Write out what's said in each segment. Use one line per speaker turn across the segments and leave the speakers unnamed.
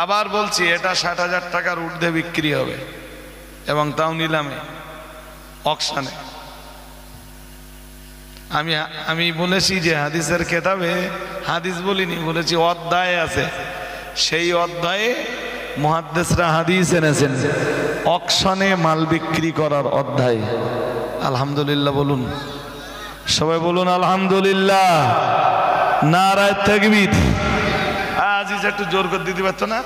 আবার বলছি এটা 60,000 টাকার ঊর্ধ্বে বিক্রি হবে, এবং তাও নিলামে, অকশনে। আমি বলেছি যে হাদিসের কেতাবে, হাদিস বলিনি, বলেছি অধ্যায় আছে, সেই অধ্যায়ে মুহাদ্দিসরা হাদিস এনেছেন অকশনে মাল বিক্রি করার অধ্যায়। আলহামদুলিল্লাহ বলুন, সবাই বলুন আলহামদুলিল্লাহ, নারায়ে তাকবীর। আজিজ একটু জোর করে দিতে পারছো না?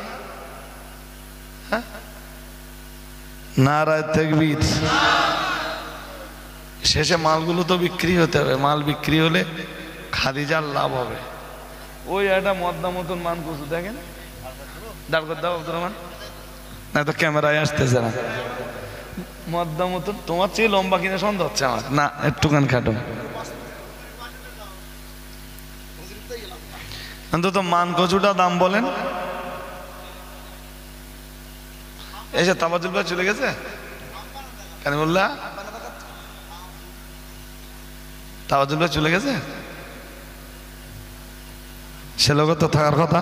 নারায়ে তাকবীর। শেষে মালগুলো তো বিক্রি হতে হবে, মাল বিক্রি হলে খাদিজার লাভ হবে। ওই একটা মদ্দা মতন মান কচু দেখেন, দাঁড় করে দাও আব্দুর রহমান, না তো ক্যামেরায় আসতেছে না। মদ্দা মতন, তোমার চেয়ে লম্বা কিনে সন্দেহ হচ্ছে আমার, না একটুখান খাটো, অন্তত মান কচুটা দাম বলেন। এসে তাবাজুল ভাই চলে গেছে কেন বললা? তাবাজুল ভাই চলে গেছে, সে লোক তো থাকার কথা।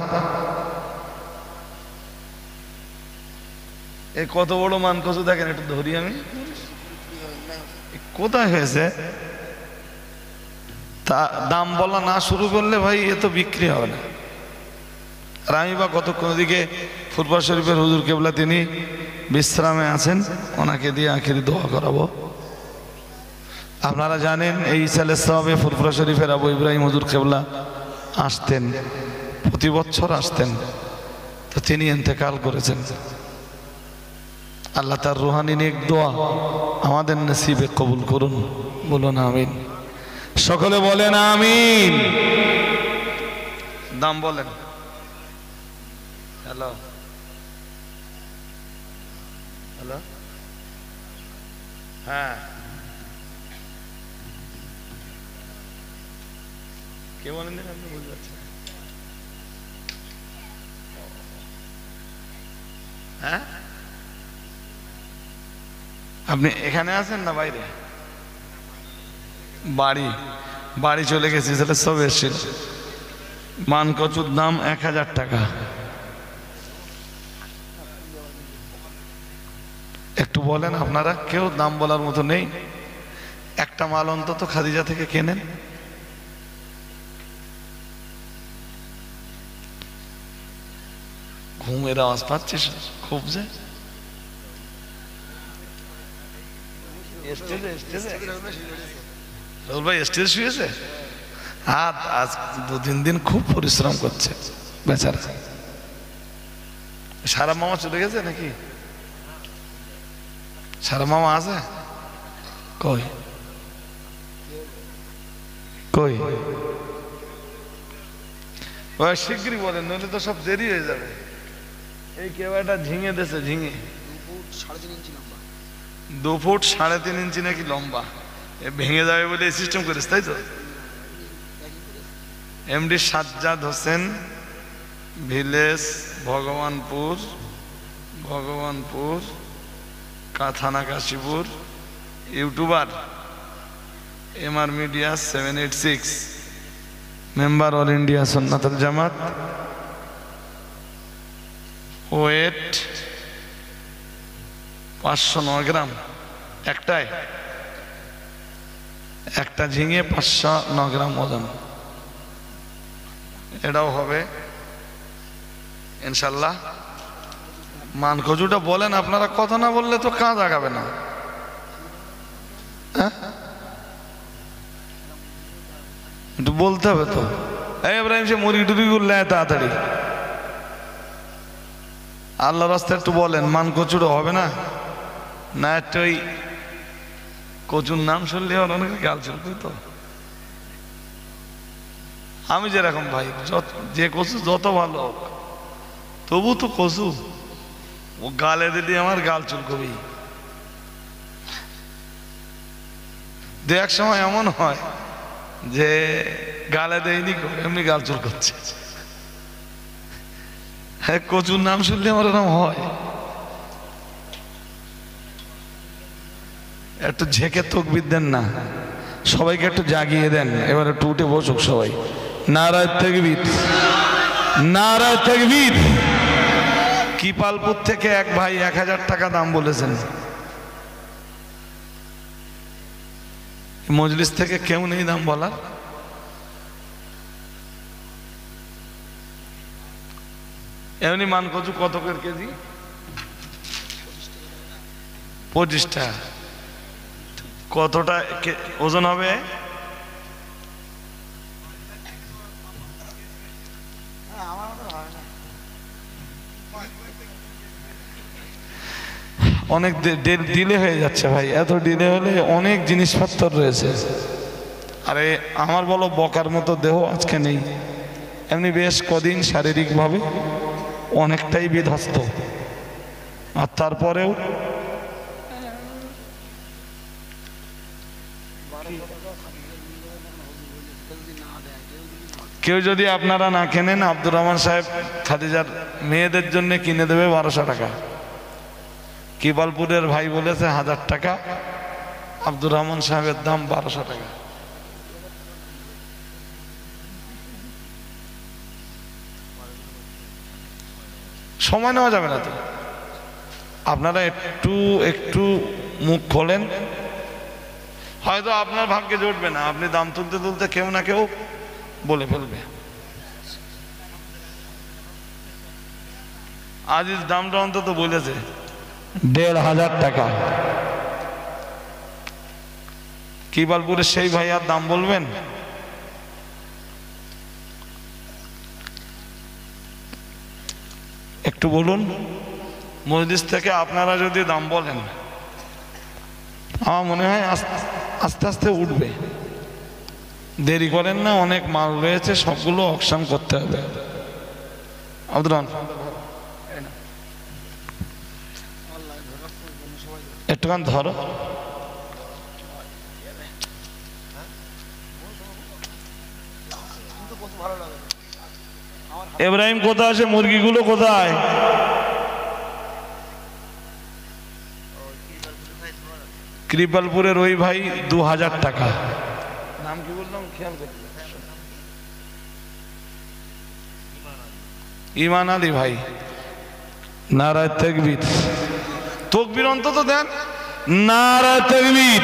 এই কত বড় মান কচু দেখেন, একটু ধরি আমি, কোথায় হয়েছে? তা দাম বলা না শুরু করলে ভাই এ তো বিক্রি হবে না। আর আমি বা কতক্ষণ দিকে ফুরফুরা শরীফের হুজুর কেবলা তিনি বিশ্রামে আছেন, ওনাকে দিয়ে আখিরি দোয়া করাবো। আপনারা জানেন এই ইসালের সওয়াবে ফুরফুরা শরীফের আবু ইব্রাহিম হুজুর কেবলা আসতেন, প্রতি বছর আসতেন, তো তিনি ইন্তেকাল করেছেন। আল্লাহ তার রুহানি নেক দোয়া আমাদের নসিবে কবুল করুন, বলুন আমিন। সকলে বলেন আমিন। দাম বলেন। হ্যালো হ্যালো, হ্যাঁ কে বলেন? আপনি বুঝতে পারছেন? হ্যাঁ, আপনি এখানে আছেন না বাইরে? বাড়ি চলে গেছি, সেটা সব এসেছিল। মান কচুর দাম 1000 টাকা। একটু বলেন আপনারা, কেউ দাম বলার মতো নেই? একটা মাল অন্তত খাদিজা থেকে কেনেন। ঘুমের আওয়াজ পাচ্ছিস খুব, যে রাহুল ভাই স্টেজ শুয়েছে। আজ 2-3 দিন খুব পরিশ্রম করছে বেচারা। সারা মামা চলে গেছে নাকি? সারা মামা আছে? কই কই? ওই শিগগিরই বলেন, নইলে তো সব দেরি হয়ে যাবে। এই কেউ একটা ঝিঙে দেশে, ঝিঙে 2 ফুট 3.5 ইঞ্চি নাকি লম্বা, ভেঙে যাবে বলে এই সিস্টেম করেছে, তাই তো? এমডি সাজ্জাদ হোসেন, ভিলেজ ভগবানপুর থানা Kashipur, YouTuber, MR media 786, member all India Sunnatul Jamaat, weight 509 gram, একটা ঝিঙে 509 গ্রাম ওজন। এটাও হবে ইনশাল্লাহ। মান কচুটা বলেন আপনারা, কথা না বললে তো কাজ আগাবে না। একটু বলতে হবে তো। এই ইব্রাহিম, সে মুরগি টুরগি গুলো তাড়াতাড়ি, আল্লাহ রাস্তায় একটু বলেন। মান কচুটা হবে না, না একটা ওই কচুর নাম শুনলে অনেকে গাল চলবে তো। আমি যেরকম ভাই, যে কচু যত ভালো হোক, তবু তো কচু, ও গালে দিলে আমার গাল চুলকবি। এক সময় এমন হয় যে গালে দেয়নি, এমনি গাল চুল করছে। হ্যাঁ, কচুর নাম শুনলে আমার এরকম হয়। একটু ঝেঁকে তকবীর দেন না, সবাইকে একটু জাগিয়ে দেন। এবার একটু উঠে বসুক সবাই। নারায়ে তাকবীর, নারায়ে তাকবীর। কিপালপুর থেকে এক ভাই 1000 টাকা দাম বলেছেন। মজলিস থেকে কেউ নেই দাম বলার? এমনি মান কচু কত করে কেজি? 25 টাকা। কতটা ওজন হবে? অনেক ডিলে হয়ে যাচ্ছে ভাই, এত ডিলে হলে অনেক জিনিসপত্র রয়েছে। আরে আমার বলো বকার মতো দেহ আজকে নেই, এমনি বেশ কদিন শারীরিকভাবে অনেকটাই বিধ্বস্ত, আর তারপরেও কেউ যদি আপনারা না কেনেন, আব্দুর রহমান সাহেব খাদিজার মেয়েদের জন্য কিনে দেবে 1200 টাকা। কিবালপুরের ভাই বলেছে 1000 টাকা, আব্দুর রহমান সাহেবের দাম 1200 টাকা। সময় নেওয়া যাবে না তো, আপনারা একটু একটু মুখ খোলেন, হয়তো আপনার ভাগ্যে জুটবে না, আপনি দাম তুলতে তুলতে কেউ না কেউ বলে ফেলবে। আজিজ দামটা অন্তত বলেছে 1500 টাকা। কিবালপুরের সেই ভাইয়ার দাম বলবেন? একটু বলুন। মজলিস থেকে আপনারা যদি দাম বলেন, আমার মনে হয় আস্তে আস্তে উঠবে। দেরি করেন না, অনেক মাল রয়েছে, সবগুলো অকশন করতে হবে। আব্দুর রহমান একটুখান ধরো। ইব্রাহিম কোথায় আছে? মুরগিগুলো কোথায়? কৃপালপুরের ওই ভাই 2000 টাকা। নাম কি বললাম খেয়াল করতে? ইমান আলী ভাই। নারায়ে তাকবীর। তকবীর অন্তত দেন। নারায়ে তাকবীর।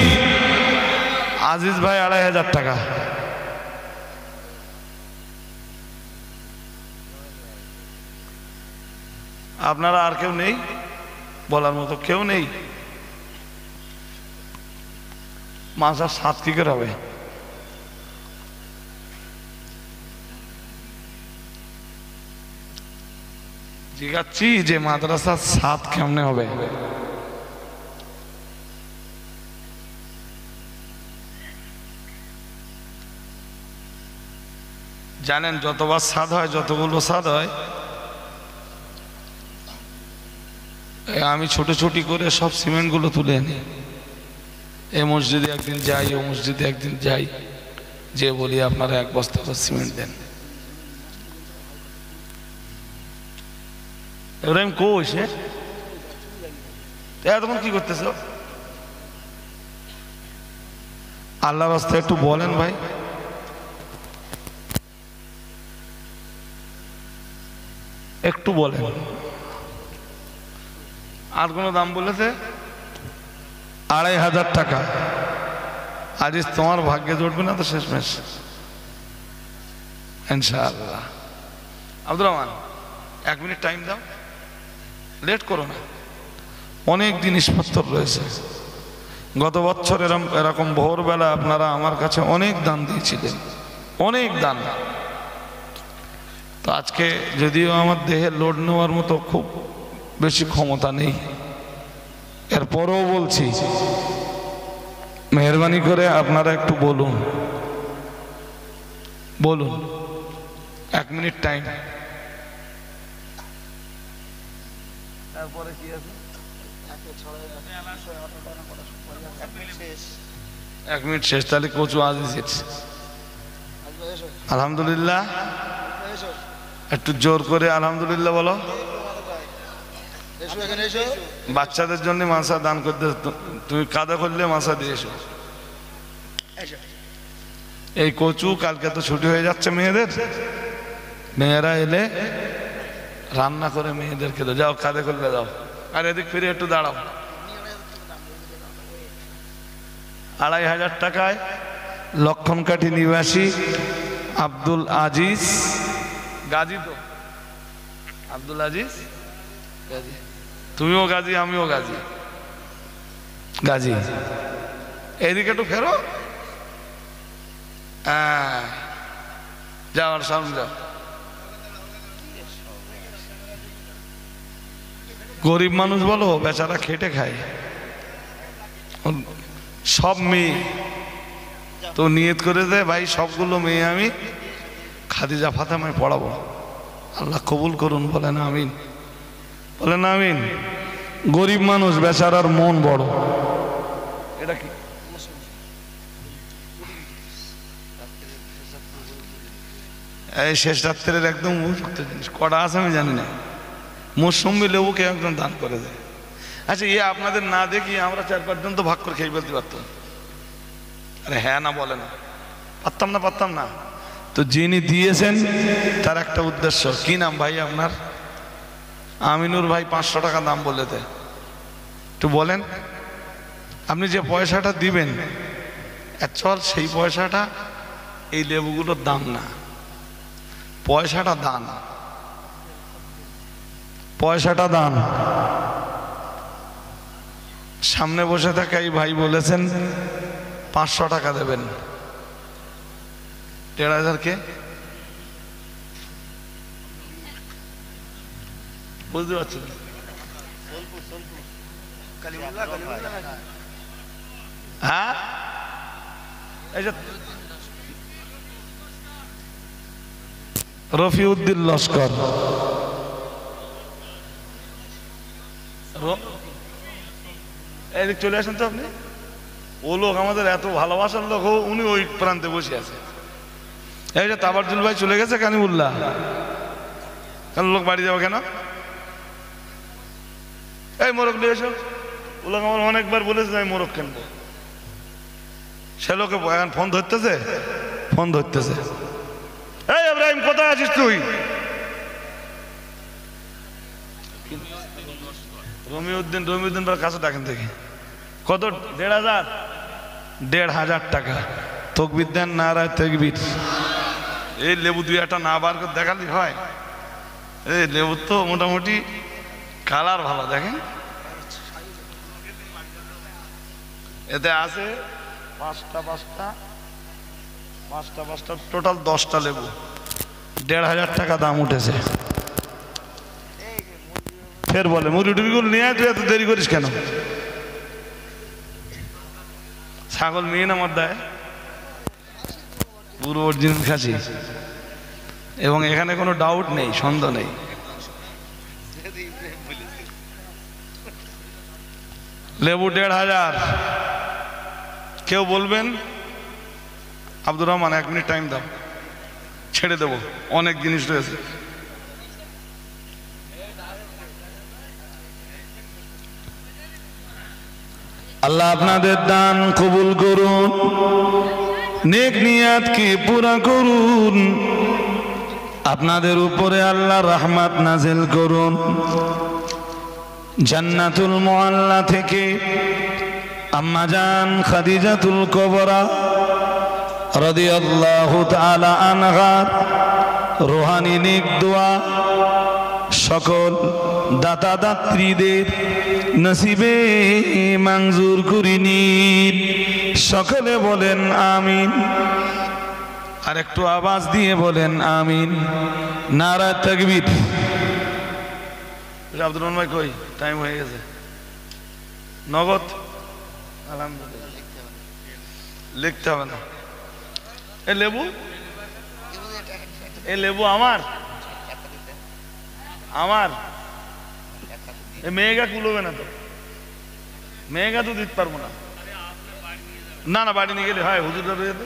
আজিজ ভাই 2500 টাকা। আপনারা আর কেউ নেই বলার মতো? কেউ নেই? মাসার 7 কি করে হবে? জিজ্ঞাসছি যে মাদ্রাসার 7 কেমনে হবে? জানেন যতবার সাদ হয়, যতগুলো সাদ হয়, আমি ছোটি করে সব সিমেন্টগুলো তুলে আনি। এই মসজিদে একদিন যাই, ও মসজিদে একদিন যাই, যে বলি আপনারা 1 বস্তা করে সিমেন্ট দেন। ইব্রাহিম কই সে? এতক্ষণ কি করতেছ? আল্লাহর রাস্তায় একটু বলেন ভাই। একটু বলেন। আর কোনো দাম বলেছে? 2500 টাকা। আজ তোমার ভাগ্যে জুটবে না তো শেষমেশ ইনশাআল্লাহ। আব্দুর রহমান 1 মিনিট টাইম দাও, লেট করো না, অনেক জিনিসপত্র রয়েছে। গত বছর এরকম ভোরবেলা আপনারা আমার কাছে অনেক দান দিয়েছিলেন, অনেক দান। তো আজকে যদিও আমার দেহে লোড নেওয়ার মতো খুব বেশি ক্ষমতা নেই, এরপরেও বলছি মেহরবানি করে আপনারা একটু বলুন। 1 মিনিট টাইম। তারপরে কি আছে? 1 মিনিট শেষ। তাহলে কচু আজিজ আলহামদুলিল্লাহ। একটু জোর করে আলহামদুলিল্লাহ বলো। বাচ্চাদের জন্য মাসা দান করতে, তুমি কাদা করলে মাসা দিয়ে এসো। এই কচু কালকে তো ছুটি হয়ে যাচ্ছে মেয়েদের, মেয়েরা এলে রান্না করে মেয়েদেরকে দাও, যাও কাঁধে করলে যাও। আর এদিক ফিরে একটু দাঁড়াও। 2500 টাকায় লক্ষণকাঠি নিবাসী আব্দুল আজিজ গাজী, তো আব্দুল আজিজ গাজী, তুমিও গাজী আমিও গাজী, গাজী এইদিকে একটু ফেরো। হ্যাঁ যাও, আর সামনে যাও। গরিব মানুষ বলো, বেচারা খেটে খায়। সব মেয়ে তো নিয়ত করে দেয়, ভাই সবগুলো মেয়ে আমি খাদিজা ফাতেমায় পড়াবো, আল্লাহ কবুল করুন, বলেন আমিন, বলেন আমিন। গরিব মানুষ বেচারার মন বড়। এটা কি এই শেষ রাত্রের একদম উপযুক্ত জিনিস, কটা আছে আমি জানি না। মৌসুমি লেবুকে একদম দান করে দেয়। আচ্ছা, ইয়ে আপনাদের না দেখি আমরা 4-5 জন তো ভাগ করে খেয়ে ফেলতে পারতাম। আরে হ্যাঁ না বলে না, পারতাম না, পারতাম না। তো যিনি দিয়েছেন তার একটা উদ্দেশ্য। কি নাম ভাই আপনার? আমিনুর ভাই 500 টাকা দাম বলে দেয়। একটু বলেন, আপনি যে পয়সাটা দিবেন অ্যাকচুয়াল সেই পয়সাটা এই লেবুগুলোর দাম না, পয়সাটা দান, পয়সাটা দান। সামনে বসে থাকা এই ভাই বলেছেন 500 টাকা দেবেন। 1500 কে বুঝতে পারছেন? হ্যাঁ, এই যে রফিউদ্দিন লস্কর, এদিক চলে আসেন তো আপনি। ও লোক আমাদের এত ভালোবাসার লোক, উনি ওই প্রান্তে বসে আছে। এই যে তাবারজুল ভাই চলে গেছে কানিমুল্লাহ, কেন লোক বাড়ি যাবো কেন? এই মোরগ নিয়ে এসো। ও লোক আমার অনেকবার বলেছে আমি মোরগ কিনবো, সে লোকে এখন ফোন ধরতেছে, ফোন ধরতেছে। এই ইব্রাহিম কোথায় আছিস তুই? রমিউদ্দিন কাছে ডাকেন থেকে। কত? 1500? 1500 টাকা। তকবির দেন, নারায়ে তাকবীর। এই লেবু 2-1টা না বার করে দেখালি হয়? এই লেবু তো মোটামুটি কালার ভালো, দেখেন এতে আছে 5টা টোটাল 10টা লেবু। 1500 টাকা দাম উঠেছে। ফের বলে মুরগি টুরগিগুলো নিয়ে তুই এত দেরি করিস কেন? ছাগল মেয়ে না আমার দেয়, পুরো অরিজিনাল খাসি, এবং এখানে কোনো ডাউট নেই, সন্দেহ নেই। লেবু 1500। কেউ বলবেন আব্দুর রহমান 1 মিনিট টাইম দাও, ছেড়ে দেবো, অনেক জিনিস রয়েছে। আল্লাহ আপনাদের দান কবুল করুন, নেক নিয়াতকে পুরা করুন, আপনাদের উপরে আল্লাহ রহমত নাজিল করুন। জান্নাতুল মুআল্লা থেকে আম্মা জান খাদিজাতুল কুবরা রাদিয়াল্লাহু তাআলা আনহার রুহানি নেক দোয়া সকল দাতা দাত্রীদের নসিবে মঞ্জুর করিনি। সকলে বলেন আমিন। আর একটু আওয়াজ দিয়ে বলেন আমিন। নারায়ে তাকবীর। আব্দুর রহমান ভাই কই? টাইম হয়ে গেছে। নগদ আলহামদুলিল্লাহ লিখতে হবে না। এ লেবু, এ লেবু আমার, আমার এ মেয়েগা কুলোবে না তো, মেয়েগা তো দিতে পারবো না। না না, বাড়ি নিয়ে গেলে হয়, হুজুরটা রয়ে যেত,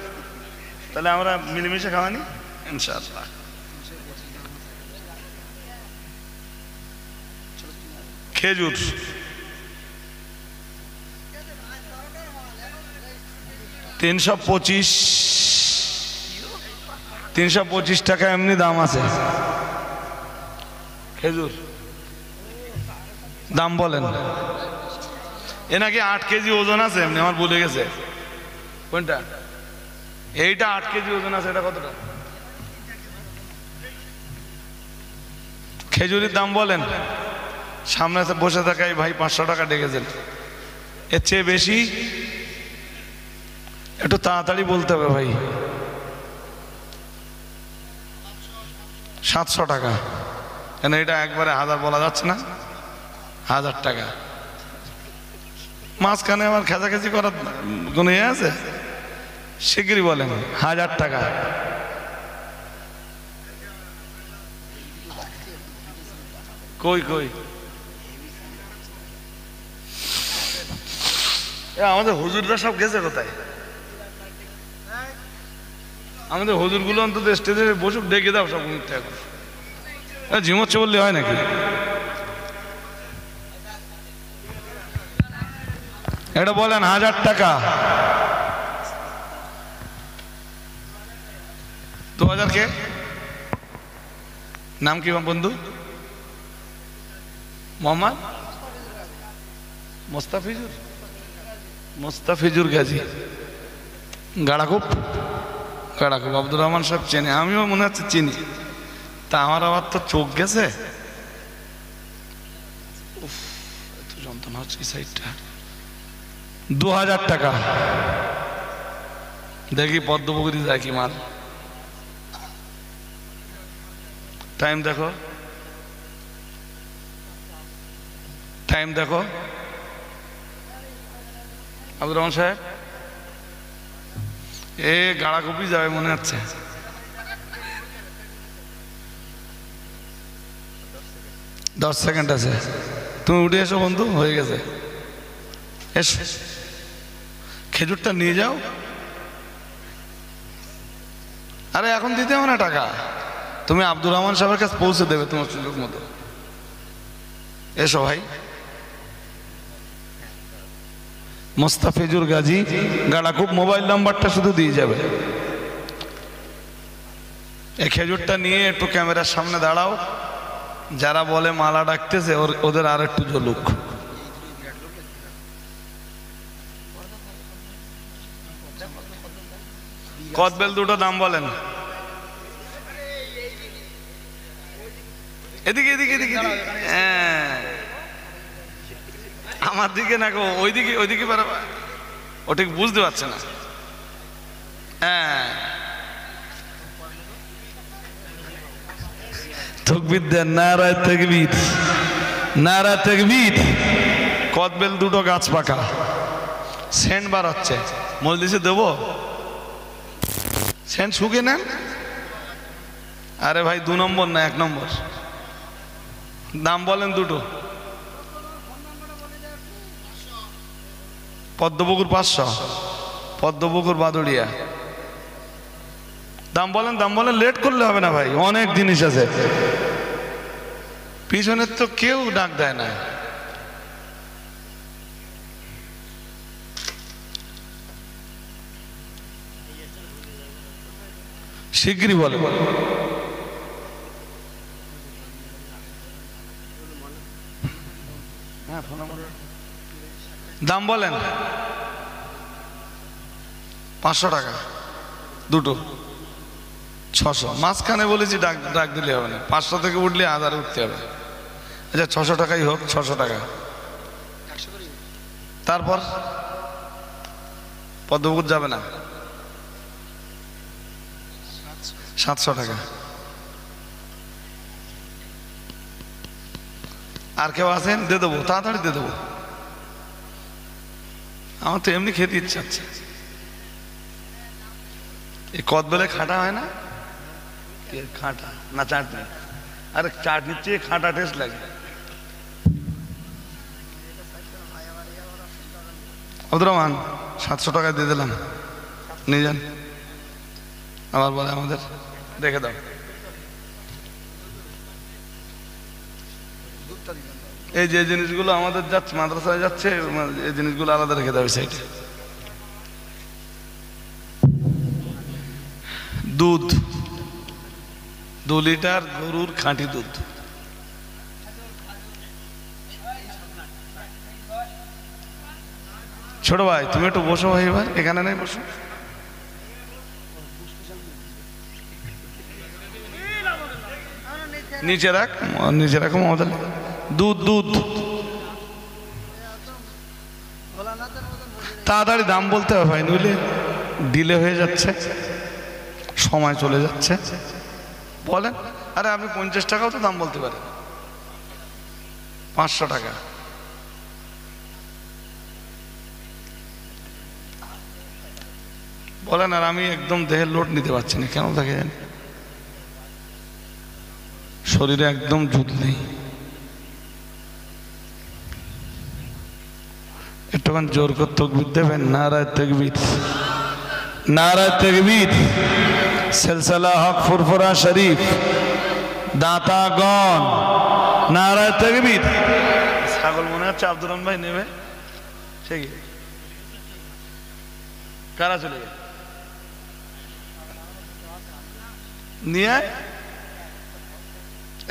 তাহলে আমরা মিলেমিশে খাওয়ানি ইনশাআল্লাহ। খেজুর 325 টাকা এমনি দাম আছে। খেজুর দাম বলেন। এ নাকি 8 কেজি ওজন আছে, এমনি আমার ভুলে গেছে কোনটা। এইটা 8 কেজি ওজন আছে, এটা কতটা? খেজুরির দাম বলেন। সামনে বসে থাকাই ভাই 500 টাকা ডেকেছেন, এর চেয়ে বেশি একটু তাড়াতাড়ি বলতে হবে ভাই। 700 টাকা, কেন এটা একবারে 1000 বলা যাচ্ছে না? 1000 টাকা। মাঝখানে আমার খেঁচাখেঁচি করার কোনো ইয়ে আছে? শিগগিরই বলেন। 1000 টাকা। কই কই আমাদের হুজুররা সব গেছে কোথায়? আমাদের হুজুরগুলো অন্তত স্টেজে বসুক, ডেকে দাও সব মুহূর্তে। এখন ঝিমোচ্ছে বললে হয় নাকি? এটা বলেন 1000 টাকা। 2000 কে? নাম কি বন্ধু? মোহাম্মদ মোস্তাফিজুর, মোস্তাফিজুর গাজী, গাড়াকুপ। গাড়াকুপ আব্দুর রহমান সাহেব চেনে, আমিও মনে হচ্ছে চিনি। তা আমার আবার তো চোখ গেছে। এত যন্ত্রণা হচ্ছে এই সাইডটা। 2000 টাকা। দেখি পদ্মপুকুরি যায় কি মাল। টাইম দেখো, টাইম দেখো আব্দুর রহমান সাহেব। এ গাড়াকুপি যাবে মনে হচ্ছে। দশ সেকেন্ড আছে, তুমি উঠে এসো বন্ধু, হয়ে গেছে। এসো, খেজুরটা নিয়ে যাও। আরে এখন দিতে হবে না টাকা, তুমি আব্দুর রহমান সাহেবের কাছে পৌঁছে দেবে তোমার সুযোগ মতো। এসো ভাই। মোস্তাফিজুর গাজী, গাড়াকুপ। মোবাইল নাম্বারটা শুধু দিয়ে যাবে। এই খেজুরটা নিয়ে একটু ক্যামেরার সামনে দাঁড়াও। যারা বলে মালা ডাকতেছে ওদের আর একটু জ্বলুক। কদবেল দুটো দাম বলেন। এদিকে এদিকে এদিকে, হ্যাঁ আমার দিকে না গো, ওইদিকে ওইদিকে বেড়াবা। ও ঠিক বুঝতে পারছে না। হ্যাঁ তাকবীর দেন, নারায়ে তাকবীর, নারায়ে তাকবীর। কদবেল দুটো গাছ পাকা, সেন্ট বার হচ্ছে। মজলিসে দেবো সেন্ট, শুকে নেন। আরে ভাই 2 নম্বর না 1 নম্বর। দাম বলেন দুটো। পদ্মপুকুর 500, পদ্মপুকুর বাদুড়িয়া। দাম বলেন, দাম বলেন। লেট করলে হবে না ভাই, অনেক জিনিস আছে। পিছনের তো কেউ ডাক দেয় না। শিগগিরই বলে। দাম বলেন। 500 টাকা দুটো, 600। মাঝখানে বলেছি ডাক ডাক দিলে হবে না, 500 থেকে উঠলে 1000 উঠতে হবে। আচ্ছা 600 টাকাই হোক, 600 টাকা। তারপর পদ্মপুকুর যাবে না, 700 টাকা। আর কেউ আছেন? দিয়ে দেবো, তাড়াতাড়ি দিয়ে দেবো। আমার তো এমনি খেতে ইচ্ছা হচ্ছে। এই কদবেলে খাটা হয় না? খাটা না চাটনি? আরে চাটনির চেয়ে খাটা টেস্ট লাগে। আব্দুর রহমান 700 টাকা দিয়ে দিলাম, নিয়ে যান। আবার বলে আমাদের রেখে দাও। এই যে জিনিসগুলো আমাদের যাচ্ছে, মাদ্রাসায় যাচ্ছে, এই জিনিসগুলো আলাদা রেখে দেবে সাইডে। দুধ 2 লিটার গরুর খাঁটি দুধ, ছোট ভাই তুমি একটু বসো ভাই, এবার এখানে নেই, বসো। নিচে রাখ, নিচে রাখো মমতা। দুধ দুধ তাড়াতাড়ি দাম বলতে হবে ভাই, নইলে ডিলে হয়ে যাচ্ছে, সময় চলে যাচ্ছে। বলেন। আরে আপনি 50 টাকাও তো দাম বলতে পারেন, 500 টাকা। বলেন। আর আমি একদম দেহের লোড নিতে পারছি না, কেন থাকে জানি, শরীরে একদম জুত নেই। একটুখানি জোর করে তাকবীর দেবেন। নারায়ে তাকবীর, নারায়ে তাকবীর। সিলসিলা হক ফুরফুরা শরীফ, দাতাগণ, নারায়ে তাকবীর। ছাগল মনে হচ্ছে আব্দুর রহমান ভাই নেবে, সে কি কারা চলে গেছে নিয়ে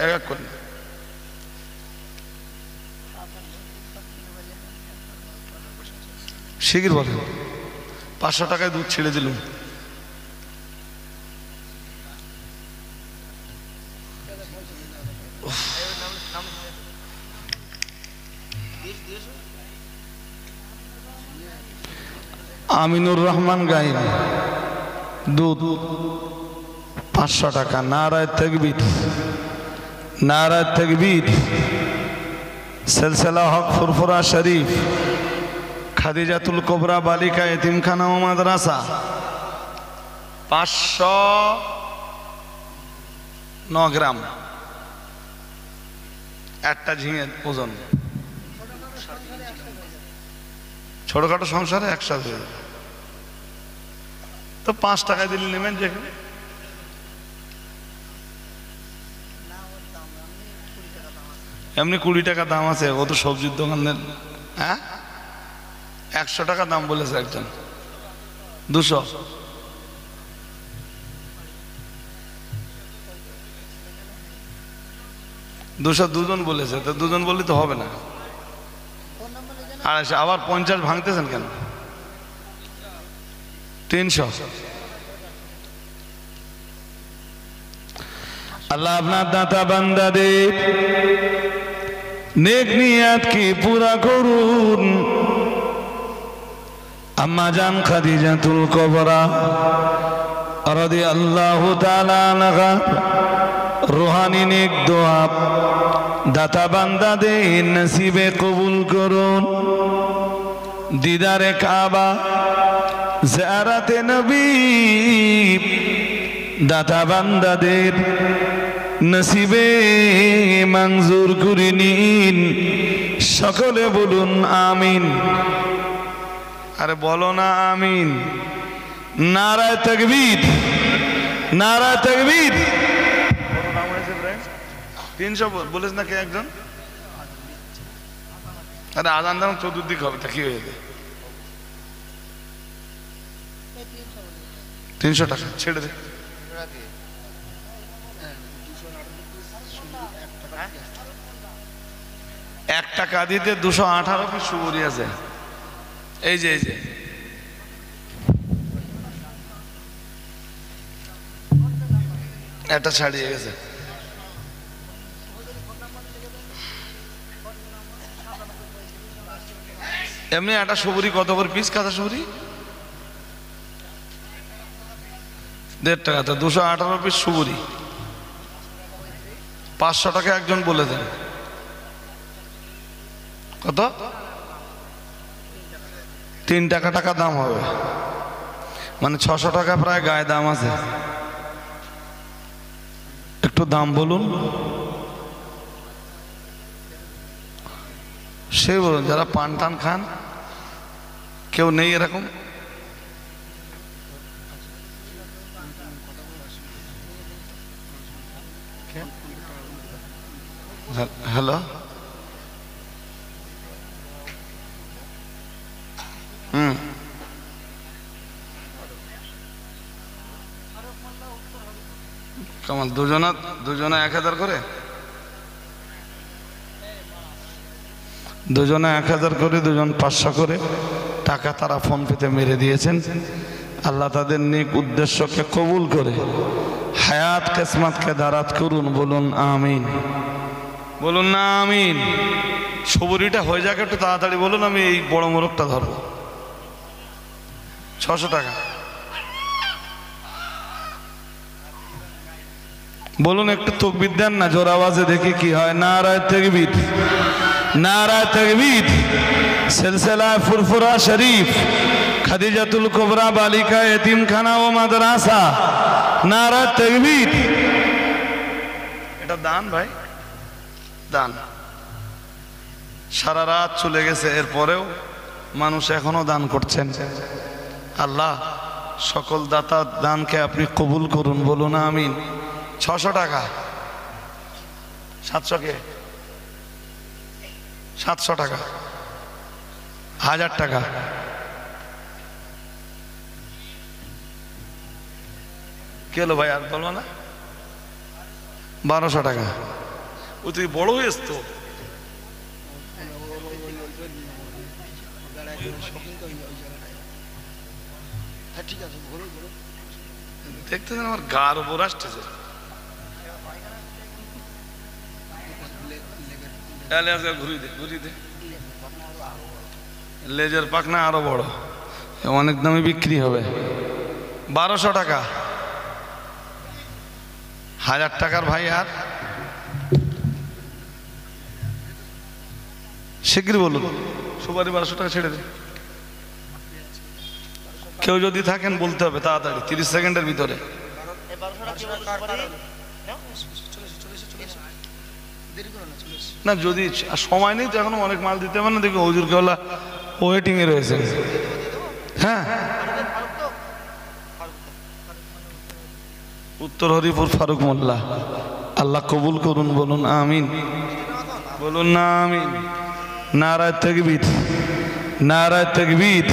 এক এক করে। শিগগির বলেন। 500 টাকায় দুধ ছেড়ে দিলুম। আমিনুর রহমান গাইন, দুধ 500 টাকা। নারায়ে তাকবীর, নারায়ে তাকবীর। সিলসিলা হক ফুরফুরা শরীফ, খাদিজাতুল কুবরা বালিকা এতিমখানা ও মাদ্রাসা, 509 গ্রাম একটা ঝিঙের ওজন। ছোটখাটো সংসারে একসাথে তো 5 টাকায় দিলে নেবেন যেখানে। এমনি 20 টাকা দাম আছে, ও তো সবজির দোকানের। হ্যাঁ 100 টাকা দাম বলেছে একজন, 200। দুজন বলেছে, তো দুজন বললে তো হবে না। আর আবার 50 ভাঙতেছেন কেন? 300। আল্লাহ আপনার দাতা বান্দাদের নেক নিয়াত কি পুরা করুন। আম্মা জান খাদিজাতুল কুবরা রাদিয়াল্লাহু তাআলা আনহা রুহানি নেক দোয়া দাতা বান্দাদের নসিবে কবুল করুন। দিদারে কাবা, জিয়ারতে নবী দাতা বান্দাদের নসিবে মঞ্জুর করে নিন। সকলে বলুন আমিন। আরে বলো না আমিন। নারায়ে তাকবীর, নারায়ে তাকবীর। 300 বলেছ না কে একজন? আরে আজান দাম চতুর্দিক হবে, তা কি হয়ে যাবে? 300 টাকা ছেড়ে দে। এক টাকা দিতে 218 পিস সুবরি আছে। এই যে এটা ছাড়িয়ে গেছে। এমনি একটা সুবরি কত করে পিস? কাঁচা সুবরি 1.5 টাকা, তো 218 পিস সুবরি 500 টাকা একজন বলে দেন। কত? 3 টাকা দাম হবে, মানে 600 টাকা প্রায় গায়ে দাম আছে। একটু দাম বলুন। সে বলুন যারা পান টান খান, কেউ নেই এরকম? হ্যালো, কেমন? দুজনা 1000 করে? দুজনে 1000 করে, দুজন 500 করে টাকা তারা ফোন পেতে মেরে দিয়েছেন। আল্লাহ তাদের নেক উদ্দেশ্যকে কবুল করে হায়াত কিসমতকে দারাত করুন, বলুন আমিন, বলুন না আমিন। সবুরিটা হয়ে যাক একটু তাড়াতাড়ি বলুন, আমি এই বড় মোরগটা ধরবো। 600 টাকা বলুন, একটু তাকবীর দেন না জোর আওয়াজে, দেখি কি হয়। নারায়ে তাকবীর, নারায়ে তাকবীর। সিলসিলা ফুরফুরা শরীফ, খাদিজাতুল কুবরা বালিকা এতিমখানা ও মাদ্রাসা, নারায়ে তাকবীর। এটা দান ভাই, দান। সারা রাত চলে গেছে, এরপরেও মানুষ এখনো দান করছেন। আল্লাহ সকল দাতা দানকে আপনি কবুল করুন, বলুন আমিন। 600 টাকা, 700 কে 700 টাকা, 1000 টাকা, কি হলো ভাই? আর বলবো না? 1200 টাকা। ও তুই বড় হয়েছ তো, দেখতে আমার গার উপর আসতেছে। ঘুরি দে, ঘুরি দে। লেজের পাখনা আরো বড়, অনেক দামে বিক্রি হবে। 1200 টাকা, 1000 টাকার ভাই। আর শিগগির বলুন, সুপারি 1200 টাকা ছেড়ে দে। কেউ যদি থাকেন বলতে হবে তাড়াতাড়ি, 30 সেকেন্ডের ভিতরে। না যদি সময় নেই তো এখনো অনেক মাল দিতে হবে না। দেখি হুজুর কেওলা ওয়েটিং এ রয়েছে। হ্যাঁ, উত্তর হরিপুর ফারুক মোল্লা। আল্লাহ কবুল করুন, বলুন আমিন, বলুন না আমিন। নারায়ে তাকবীর, নারায়ে তাকবীর।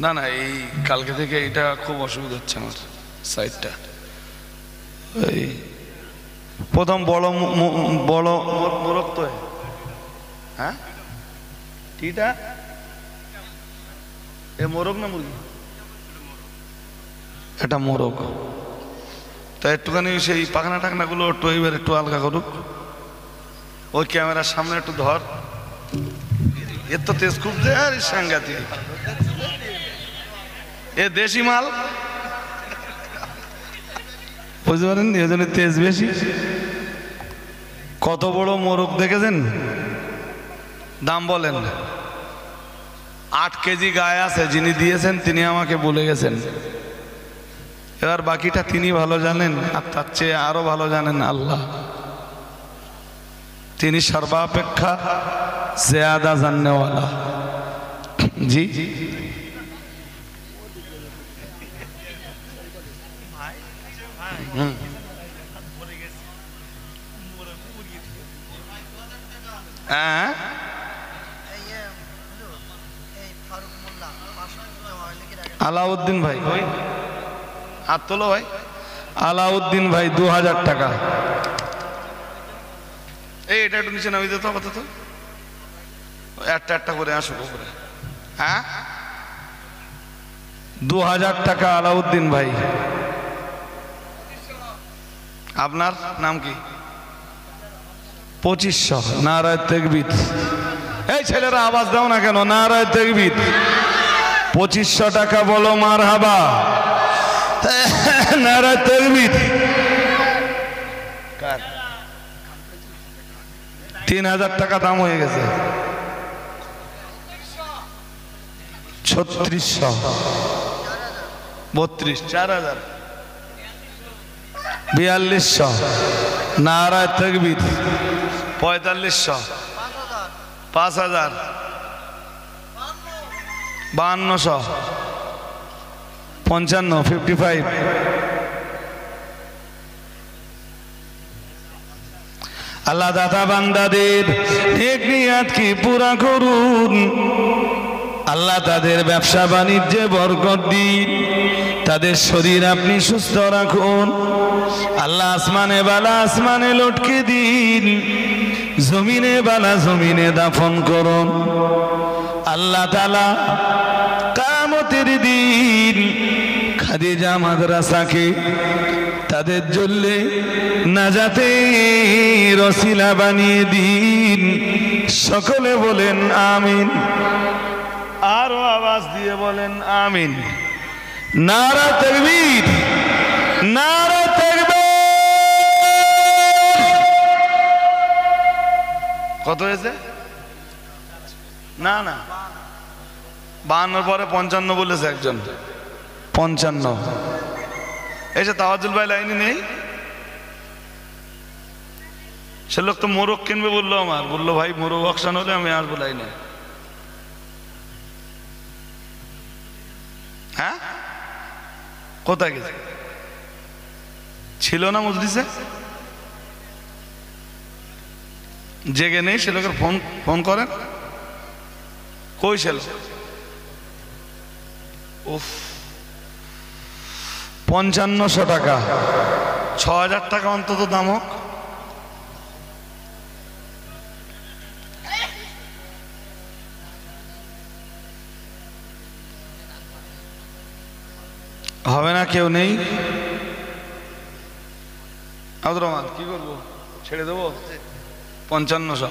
না না, এই কালকে থেকে এটা খুব অসুবিধা হচ্ছে আমার সাইডটা। এই প্রথম বড় বড় মোরগ তো, হ্যাঁ টিটা এ মোরগ না মুরগি? এটা মোরগ। তা একটুখানি সেই পাখনা টাকনা গুলো একটু এবার একটু হালকা করুক। ওই ক্যামেরার সামনে একটু ধর, এর তো তেজ খুব দেয়। আর সাংঘাতিক, এ দেশি মাল, বুঝতে পারেন, এজন্য তেজ বেশি। কত বড় মোরগ দেখেছেন? দাম বলেন। 8 কেজি গায়ে আছে, যিনি দিয়েছেন তিনি আমাকে বলে গেছেন। এবার বাকিটা তিনি ভালো জানেন, আর তার চেয়ে আরো ভালো জানেন আল্লাহ। তিনি সর্বাপেক্ষা জ্যাদা জাননেওয়ালা। জি হ্যাঁ, আলাউদ্দিন ভাই, ওই হাত তোলো ভাই। আলাউদ্দিন ভাই 2000 টাকা। এই এটা একটু নিচে নামিয়ে দিতে হবে তো, একটা একটা করে আসুক করে। হ্যাঁ, 2000 টাকা আলাউদ্দিন ভাই। আপনার নাম কি? 2500। নারায়ে তাকবীর। এই ছেলেরা আওয়াজ দাও না কেন? নারায়ে তাকবীর। 2500 টাকা বলো মারহাবা। নারায়ে তাকবীর। 3000 টাকা দাম হয়ে গেছে। 3600, 32, 4000, 4200। নারায়ে তাকবীর। 4500, 5000, 5200, 55, 55। আল্লাহ দাতা বান্দাদের নেক নিয়াত কি পুরা করুন। আল্লাহ তাদের ব্যবসা বাণিজ্যে বরকত দিন, তাদের শরীর আপনি সুস্থ রাখুন। আল্লাহ আসমানে বালা আসমানে লটকে দিন, জমিনে বালা জমিনে দাফন করুন। আল্লাহ তাআলা কিয়ামতের দিন খাদিজা মাদ্রাসাকে তাদের জন্য নাজাতের ওসিলা বানিয়ে দিন। সকলে বলেন আমিন, আরো আওয়াজ দিয়ে বলেন আমিন। নারা তাকবীর, নারা তাকবীর। কত হয়েছে? না না, 52 পরে 55 বলেছে একজন, 55। এই যে তাওয়াজ্জুল ভাই লাইনে নেই, সে লোক তো মোরগ কিনবে বললো, আমার বললো ভাই মোরগ অকশন হলে আমি আসবো লাইনে। হ্যাঁ, কোথায় গেছে? ছিল না মজলিসে? জেগে নেই সে লোকের ফোন করেন। কই ছিল? উফ, 5500 টাকা, 6000 টাকা অন্তত দাম হোক। হবে না? কেউ নেই? আব্দুর রহমান কি করবো, ছেড়ে দেবো? 5500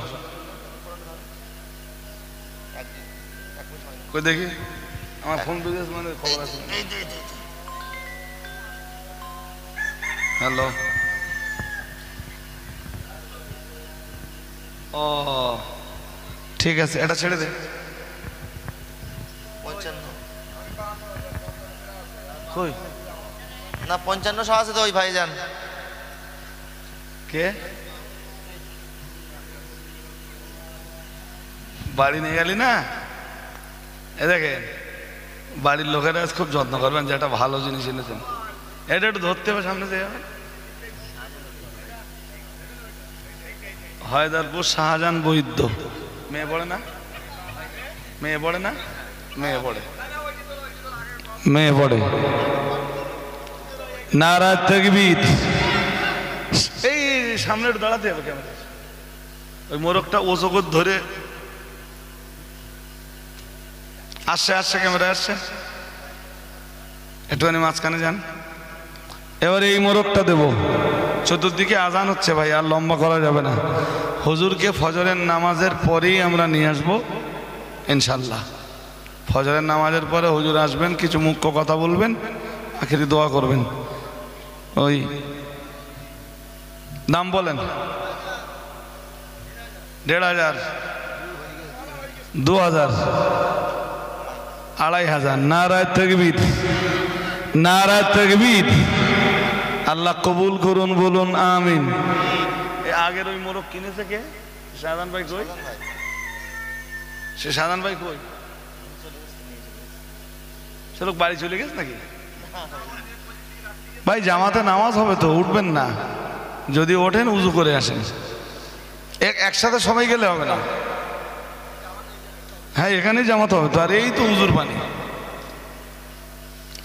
কই দেখি, আমার ফোন বিদেশ মানে খবর আছে। হ্যালো, ও ঠিক আছে, এটা ছেড়ে দে।
55
কই
না, 5500 আছে তো ওই ভাইজান।
কে বাড়ি নিয়ে গেলি না? এ দেখেন, বাড়ির লোকেরা খুব যত্ন করবেন, যে একটা ভালো জিনিস এনেছেন, এটা একটু ধরতে হবে, সামনে দিয়ে যাবেন। হায়দারপুর শাহজাহান বৈদ্য, মেয়ে পড়ে না? মেয়ে পড়ে না? মেয়ে পড়ে, মেয়ে পড়ে। নারা তাকবীর। এই সামনে একটু দাঁড়াতে হবে ক্যামেরা, ওই মোরগটা ও জগৎ ধরে আসছে, আসছে ক্যামেরা আসছে, একটুখানি মাঝখানে যান। এবারে এই মোরগটা দেব, চতুর্দিকে আজান হচ্ছে ভাই, আর লম্বা করা যাবে না। হুজুরকে ফজরের নামাজের পরেই আমরা নিয়ে আসবো ইনশাল্লাহ। ফজরের নামাজের পরে হুজুর আসবেন, কিছু মুখ্য কথা বলবেন, আখিরি দোয়া করবেন। ওই দাম বলেন, 1500, 2000, 2500। নারায়ে তাকবীর, নারায়ে তাকবীর। আল্লাহ কবুল করুন, বলুন আমিন। আগের ওই মোরগ কিনেছে কে? শাহজাহান ভাই কই? সে শাহজাহান ভাই কই? সে লোক বাড়ি চলে গেছে নাকি? ভাই জামাতে নামাজ হবে তো, উঠবেন না? যদি ওঠেন উজু করে আসেন, একসাথে সবাই গেলে হবে না। হ্যাঁ, এখানেই জামাতে হবে তো। আর এই তো উজুর পানি,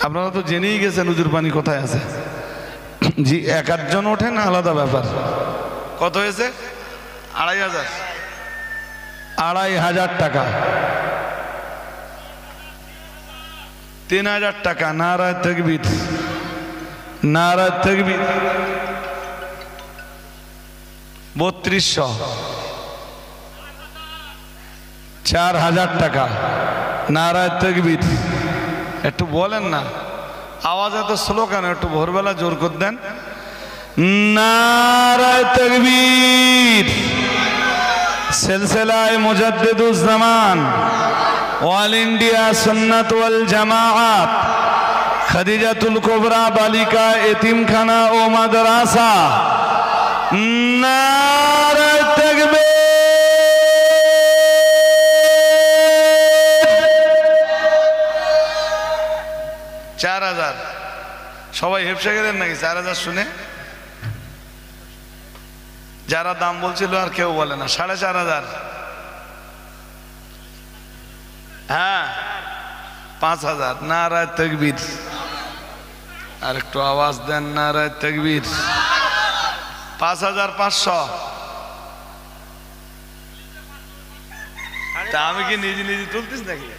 আপনারা তো জেনেই গেছেন উজুর পানি কোথায় আছে। জি, 1-8 জন ওঠেন আলাদা ব্যাপার। কত হয়েছে? 2500, 2500 টাকা, 3000 টাকা। নারায়ে তাকবীর, নারায়ে তাকবীর। 3200, 4000 টাকা। নারায়ে তাকবীর। একটু বলেন না, আওয়াজ এত স্লো কেন? একটু ভোরবেলা জোর করে দেন। নারায়ে তাকবীর। সিলসিলায়ে মুজাদ্দিদুজ জামান অল ইন্ডিয়া সুন্নাত ওয়াল জামাআত খাদিজাতুল কুবরা বালিকা এতিমখানা ও মাদ্রাসা। নারায়ে তাকবীর। 4000। সবাই হেপসে গেলেন নাকি 4000 শুনে? যারা দাম বলছিল আর কেউ বলে না। 4500। হ্যাঁ, 5000। নারায়ে তাকবীর। আর একটু আওয়াজ দেন, নারায়ে তাকবীর। 5500। তা আমি কি নিজে নিজে তুলতিস নাকি?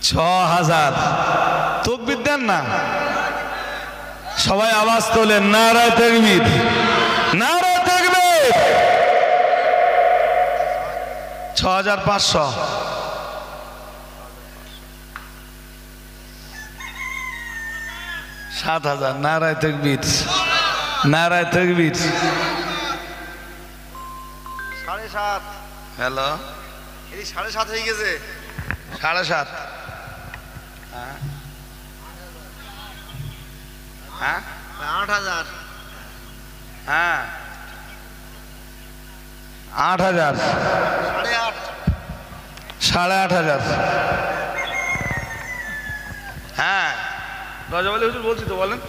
6000। তকবীর দেন না সবাই, আওয়াজ তোলেন, নারায়ে তাকবীর, নারায়ে তাকবীর। 6500। 7000। নারায়ে তাকবীর, নারায়ে তাকবীর।
7.5।
হ্যালো,
এই 7.5 হয়ে গেছে।
7.5। হ্যাঁ হ্যাঁ
8,000।
হ্যাঁ 8000।
8.5।
8,500। হ্যাঁ রজব আলী হুজুর বলছি তো, বলেন।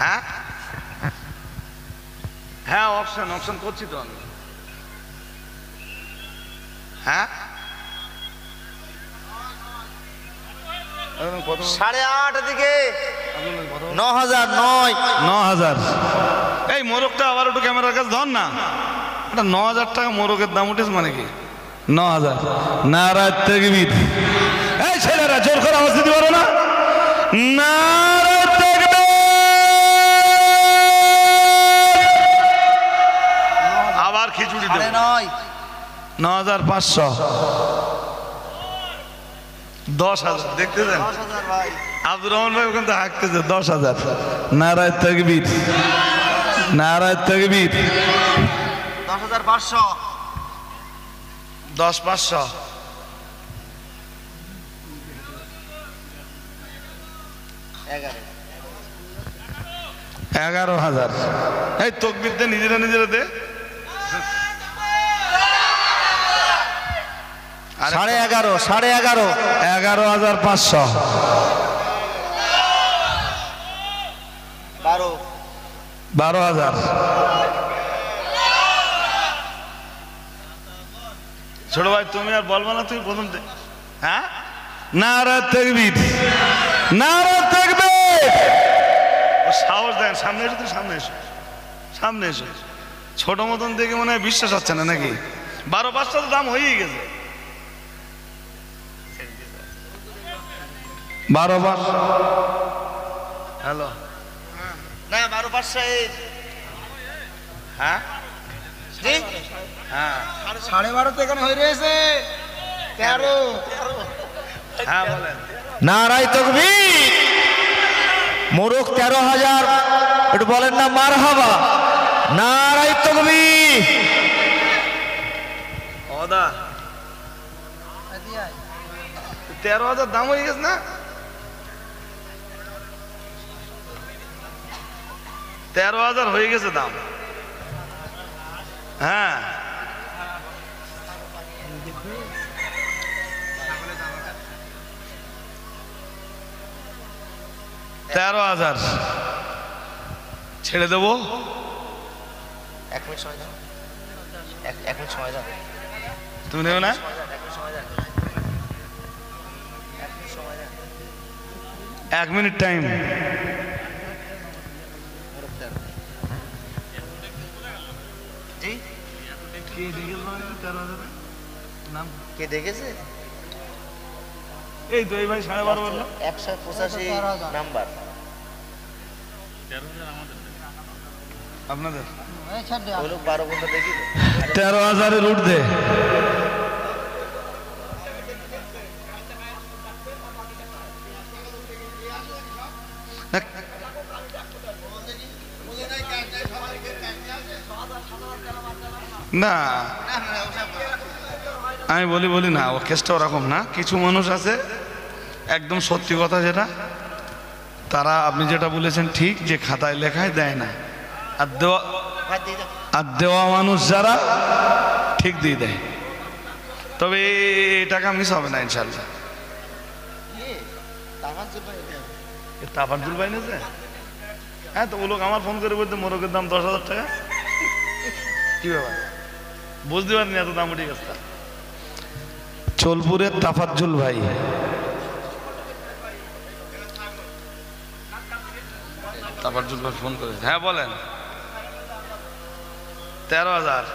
হ্যাঁ হ্যাঁ অপশন অপশন করছি তো আমি। হ্যাঁ কত?
8.5 দিকে 9,000।
9,000। এই মোরগটা আবার একটু ক্যামেরার কাছে ধর না। এটা 9,000 টাকা মোরগের দাম উঠেছে মানে কি? 9,000। নারায়ে তাকবীর। এই ছেলেরা জোর করে আওয়াজ দিতে পারো না? নারায়ে তাকবীর। আবার খিচুড়ি দেব।
9.5।
9,500। 10,000। দেখতেছেন
10,000 ভাই।
আব্দুর রহমান ভাই ওখান থেকে হাঁকতেছে। 10,000। নারায়ে তাকবীর, নারায়ে তাকবীর।
10,500।
10,500। 11,000। এই তকবীর দে, নিজেরা নিজেরা দে।
11,500। 11,500।
11,500।
12।
12,000। ছোট ভাই তুমি আর বলবা না, তুমি প্রথম দে। হ্যাঁ নারায়ে তাকবীর, নারায়ে তাকবীর। ও সাহস দেন, সামনে এসো, তুই সামনে এসো, সামনে এসো। ছোট মতন দেখে মনে হয় বিশ্বাস হচ্ছে না নাকি? 12,500 তো দাম হয়েই গেছে। 12,500। হ্যালো,
না 12,500।
হ্যাঁ
জি
হ্যাঁ
12.5 তো এখানে হয়ে রয়েছে। 13।
হ্যাঁ বলেন।
নারায়ে তাকবীর। মোরগ 13,000। একটু বলেন না মারহাবা। নারায়ে তাকবীর।
ওদা 13,000 দাম হয়ে গেছে না? 13,000 হয়ে গেছে দাম। হ্যাঁ 13,000 ছেড়ে দেবো।
1 মিনিট সময় দাও। 1 মিনিট সময় দাও।
তুমি নেবে না?
1 মিনিট সময় দাও। 1 মিনিট সময় দাও।
1 মিনিট টাইম।
জি কে দেখেছে?
এই তো এই ভাই 12.5 বললো।
185 নাম্বার।
আপনাদের
ওই লোক 12 বন্ধু দেখি।
13,000 রুট দে। না আমি বলি না, ও কেসটা ওরকম না। কিছু মানুষ আছে একদম সত্যি কথা, যেটা তারা আপনি যেটা বলেছেন ঠিক, যে খাতায় লেখায় দেয় না, আর দেওয়া মানুষ যারা ঠিক দিয়ে দেয়। তবে এই টাকা মিস হবে না ইনশাল্লাহ। তাফাজ্জুল ভাই নেছে? হ্যাঁ তো ও লোক আমার ফোন করে বলতে মোরগের দাম 10,000 টাকা। কি ব্যাপার বুঝতে পারিনি এত দাম উঠে গেছে। চোলপুরের তাফাজ্জুল ভাই। তারপর জুলফার ফোন করে, হ্যাঁ বলেন। 13,000,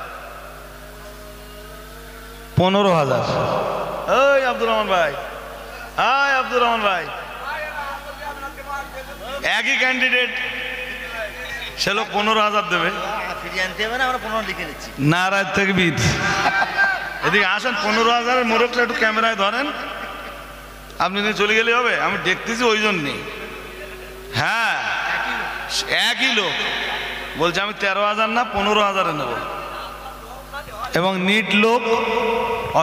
15,000। ওই আব্দুর রহমান ভাই, হাই আব্দুর রহমান ভাই, একই ক্যান্ডিডেট, সে লোক 15,000 দেবে। নারায় তাকবীর। এদিকে আসেন, 15,000 মোরগটা একটু ক্যামেরায় ধরেন। আপনি নিয়ে চলে গেলে হবে, আমি দেখতেছি ওই জন্যে। হ্যাঁ একই লোক বলছে আমি 13,000 না 15,000 নেব, এবং নিট লোক,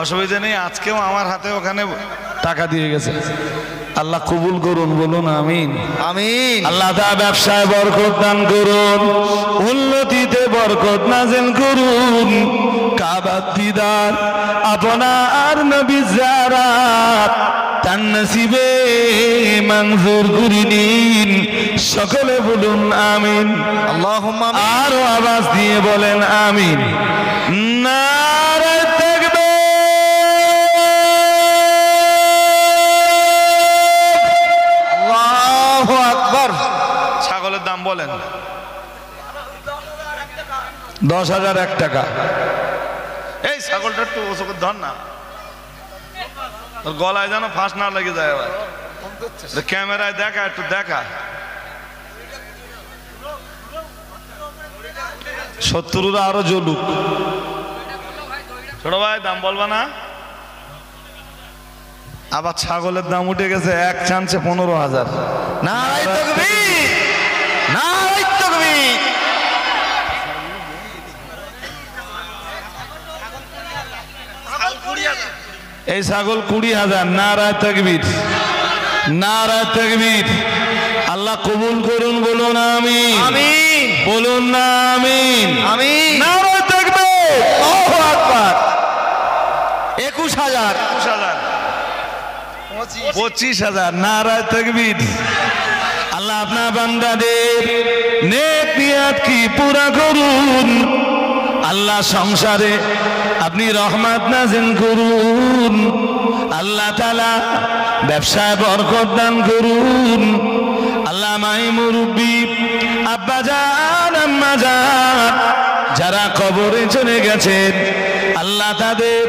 অসুবিধা নেই। আজকেও আমার হাতে ওখানে টাকা দিয়ে গেছে। আল্লাহ কবুল করুন, বলুন আমিন
আমিন।
আল্লাহ তা ব্যবসায় বরকত দান করুন, উন্নতিতে বরকত নাযিল করুন, কাবা দিদার আপনার নবী জিয়ারত তার নসিবে মঞ্জুর করে নিন। সকলে বলুন আমিন।
আল্লাহুম্মা আমিন।
আরো আওয়াজ দিয়ে বলেন আমিন। নারে তাকবীর,
আল্লাহু আকবার।
ছাগলের দাম বলেন। 10,001 টাকা। এই ছাগলটা একটু ওসব ধর না, তোর গলায় যেন ফাঁস না লেগে যায়। আবার ক্যামেরায় দেখা, একটু দেখা। 70 আরো জ্বলুক। ছোট ভাই দাম বলবা না? আবার ছাগলের দাম উঠে গেছে এক চান্সে 15,000।
নারায়ে তাকবীর, নারায়ে তাকবীর।
এই ছাগল 20,000। নারায়ে তাকবীর, নারায়ে তাকবীর। আল্লাহ কবুল করুন, বলুন আমিন
আমিন।
বলুন না আমিন
আমিন।
নারায়ে তাকবীর।
আল্লাহু আকবার। 21,000,
25,000। নারায়ে তাকবীর। আল্লাহ আপনার বান্দাদের নেক নিয়াত কি পুরা করুন। আল্লাহ সংসারে আপনি রহমত নাযিল করুন। আল্লাহ তাআলা ব্যবসায় বরকত দান করুন। আল্লাহ মাই মুরব্বি আব্বা জান আম্মা জান যারা কবরে চলে গেছেন, আল্লাহ তাদের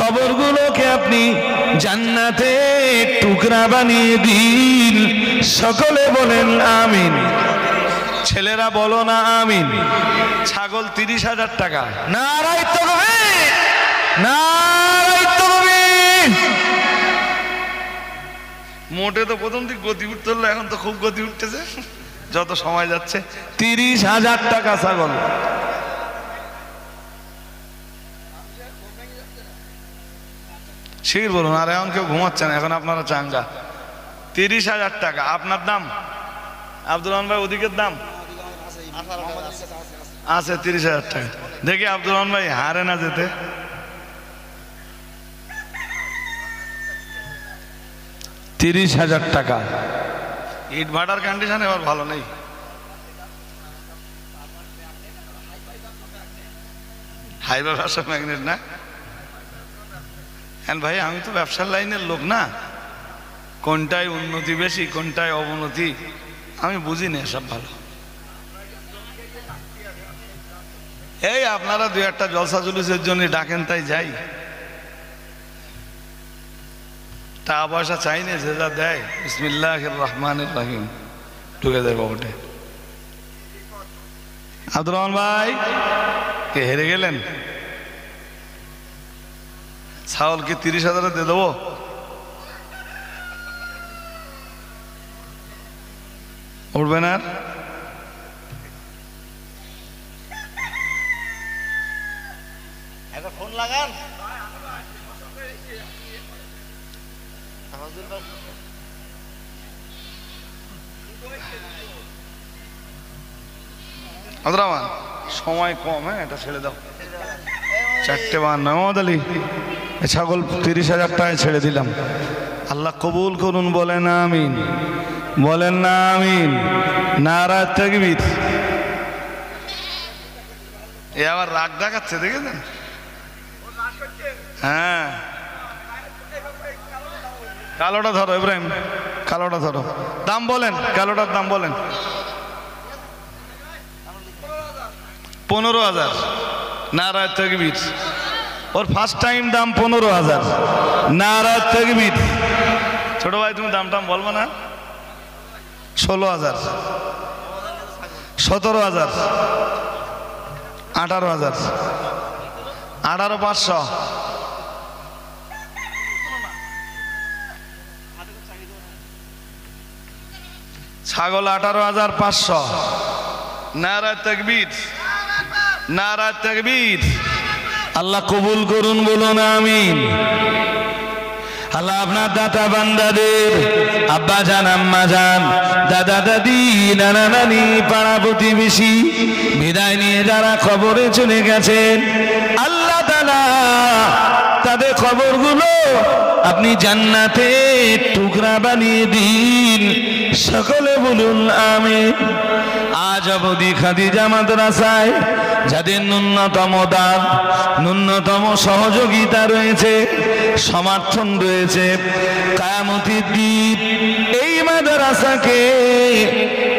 কবরগুলোকে আপনি জান্নাতে টুকরা বানিয়ে দিন। সকলে বলেন আমিন। ছেলেরা বলো না আমিন। ছাগল 30,000 টাকা।
নারায়ে তাকবীর, নারায়ে তাকবীর।
মোটে তো প্রথম দিক গতি উঠতে হলো, এখন তো খুব গতি উঠতেছে যত সময় যাচ্ছে। 30,000 টাকা ছাগল। শিগগির বলুন, আর এখন কেউ ঘুমাচ্ছে না, এখন আপনারা চাঙ্গা। 30,000 টাকা। আপনার দাম আব্দুর রহমান ভাই, ওদিকের দাম আছে 30,000 টাকা। দেখি আব্দুর রহমান ভাই হারে না যেতে। 30,000 টাকা। ইট ভাটার কন্ডিশন এবার ভালো নেই। হাইবার ব্যবসা ম্যাগনেট না? হ্যাঁ ভাই, আমি তো ব্যবসার লাইনের লোক না, কোনটায় উন্নতি বেশি কোনটায় অবনতি আমি বুঝি না সব ভালো। এই আপনারা 2-1টা জলসা জুলুসের জন্য ডাকেন তাই যাই। টাকা পয়সা চাই না, যে যা দেয় বিসমিল্লাহির রহমানির রহিম ঢুকে দেয় বাবুটে। আব্দুর রহমান ভাই কে হেরে গেলেন? ছাগল কি 30,000 দিয়ে দেবো? উঠবেন আর?
একবার ফোন লাগান।
আব্দুর রহমান সময় কম, হ্যাঁ এটা ছেড়ে দাও। 4:52 মোহাম্মদ আলী, ছাগল 30,000 টাকায় ছেড়ে দিলাম। আল্লাহ কবুল করুন, বলেন আমিন। বলেন না আমিন। নারায়ে তাকবীর। এ আবার রাগ দেখাচ্ছে, দেখেছেন? হ্যাঁ, কালোটা ধরো ইব্রাহিম, কালোটা ধরো। দাম বলেন, কালোটার দাম বলেন। 15,000। নারায়ে তাকবীর। ওর ফার্স্ট টাইম দাম 15,000। নারায়ে তাকবীর। ছোট ভাই তুমি দাম টাম বলবো না? 16,000, 17,000, 18,000, 18,500, ছাগল 18,500। নারায়ে তাকবীর, নারায়ে তাকবীর। আল্লাহ কবুল করুন, বলুন আমিন। আল্লাহ আপনার দাতা বান্দাদের, আব্বা জান, আম্মা জান, দাদা দাদি, নানা নানি, পাড়া প্রতিবেশী, বিদায় নিয়ে যারা কবরে চলে গেছেন, আল্লাহ তাআলা তাদের কবরগুলো আপনি জান্নাতে টুকরা বানিয়ে দিন। সকলে বলুন আমিন। আজ অবধি খাদিজা মাদ্রাসায় যাদের ন্যূনতম দান, ন্যূনতম সহযোগিতা রয়েছে, সমর্থন রয়েছে, কিয়ামতের দিন এই মাদ্রাসাকে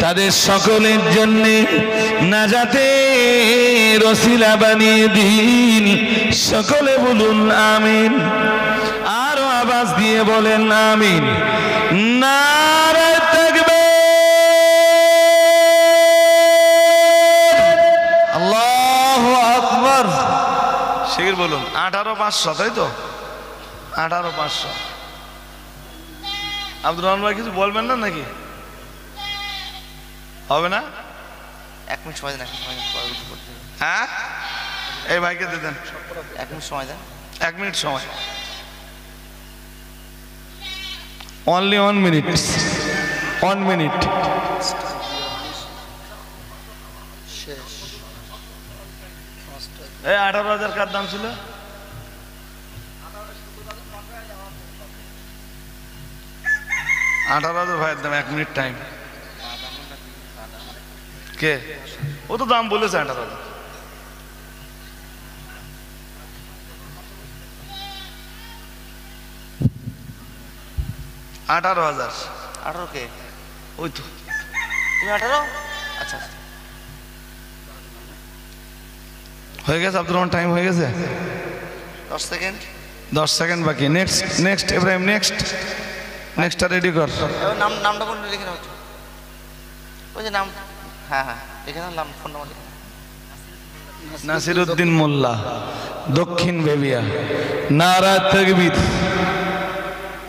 তাদের সকলের জন্য নাজাতের ওসিলা বানিয়ে দিন। সকলে বলুন আমিন। আরো আওয়াজ দিয়ে বলেন আমিন। নারায়ে তাকবীর, আল্লাহু আকবার। শিগগির বলুন। 18,500, তাই তো? 18,500। আব্দুর রহমান ভাই কিছু বলবেন না নাকি? হবে না?
1 মিনিট সময় দেন, 1 মিনিট সময় করতে হবে।
হ্যাঁ, এই ভাইকে দিয়ে দেন
1 মিনিট সময় দেন।
1 মিনিট সময়। Only 1 minute, 1 minute. এই 18,000 কার দাম ছিল? 18,000 ভাইয়ের দাম। 1 মিনিট টাইম। কে? ও তো দাম বলেছে 18,000। $18,000।
18 কে?
ওই তো।
তুমি 18? আচ্ছা আচ্ছা।
হয়ে গেছে আব্দুর রহমান, টাইম হয়ে গেছে।
10 সেকেন্ড।
10 সেকেন্ড বাকি। নেক্সট, নেক্সট ইব্রাহিম, নেক্সট, নেক্সটটা রেডি কর।
নামটা বলুন, লিখে নাও। ওই যে নাম, হ্যাঁ হ্যাঁ লিখে নাও, নাম, ফোন নাম্বার লিখে নাও।
নাসিরউদ্দিন মোল্লা, দক্ষিণ বেবিয়া। নারায়ে তাকবীর।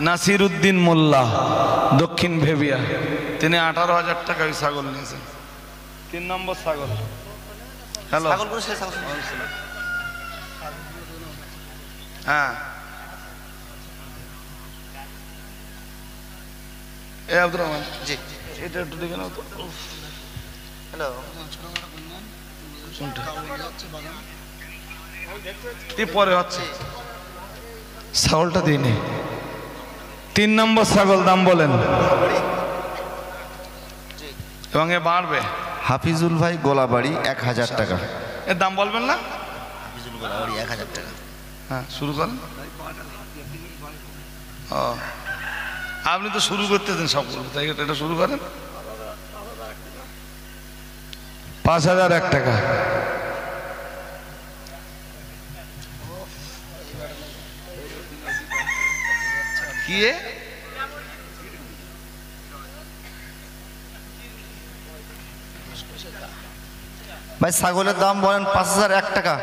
নাসিরউদ্দিন মোল্লা, দক্ষিণ ভেবিয়া। তিনি 18,000 টাকা ওই ছাগল নিয়েছেন। 3 নম্বর ছাগল। হ্যালো,
ছাগলগুলো সে ছাগল।
হ্যাঁ, এ আব্দুর রহমান
জি,
এটা একটু দেখে নাও তো।
হ্যালো,
পরে হচ্ছে ছাগলটা দিইনি। 3 নম্বর ছাগল দাম বলেন, এবং এ বাড়বে।
হাফিজুল ভাই গোলাবাড়ি 1,000 টাকা।
এর দাম বলবেন না?
হাফিজুল গোলাবাড়ি 1,000 টাকা।
হ্যাঁ, শুরু করেন। ও, আপনি তো শুরু করতেছেন সবগুলো, তাই এটা শুরু করেন। 5,001 টাকা। কি
ভাই ছাগলের দাম বলেন 5,001 টাকা।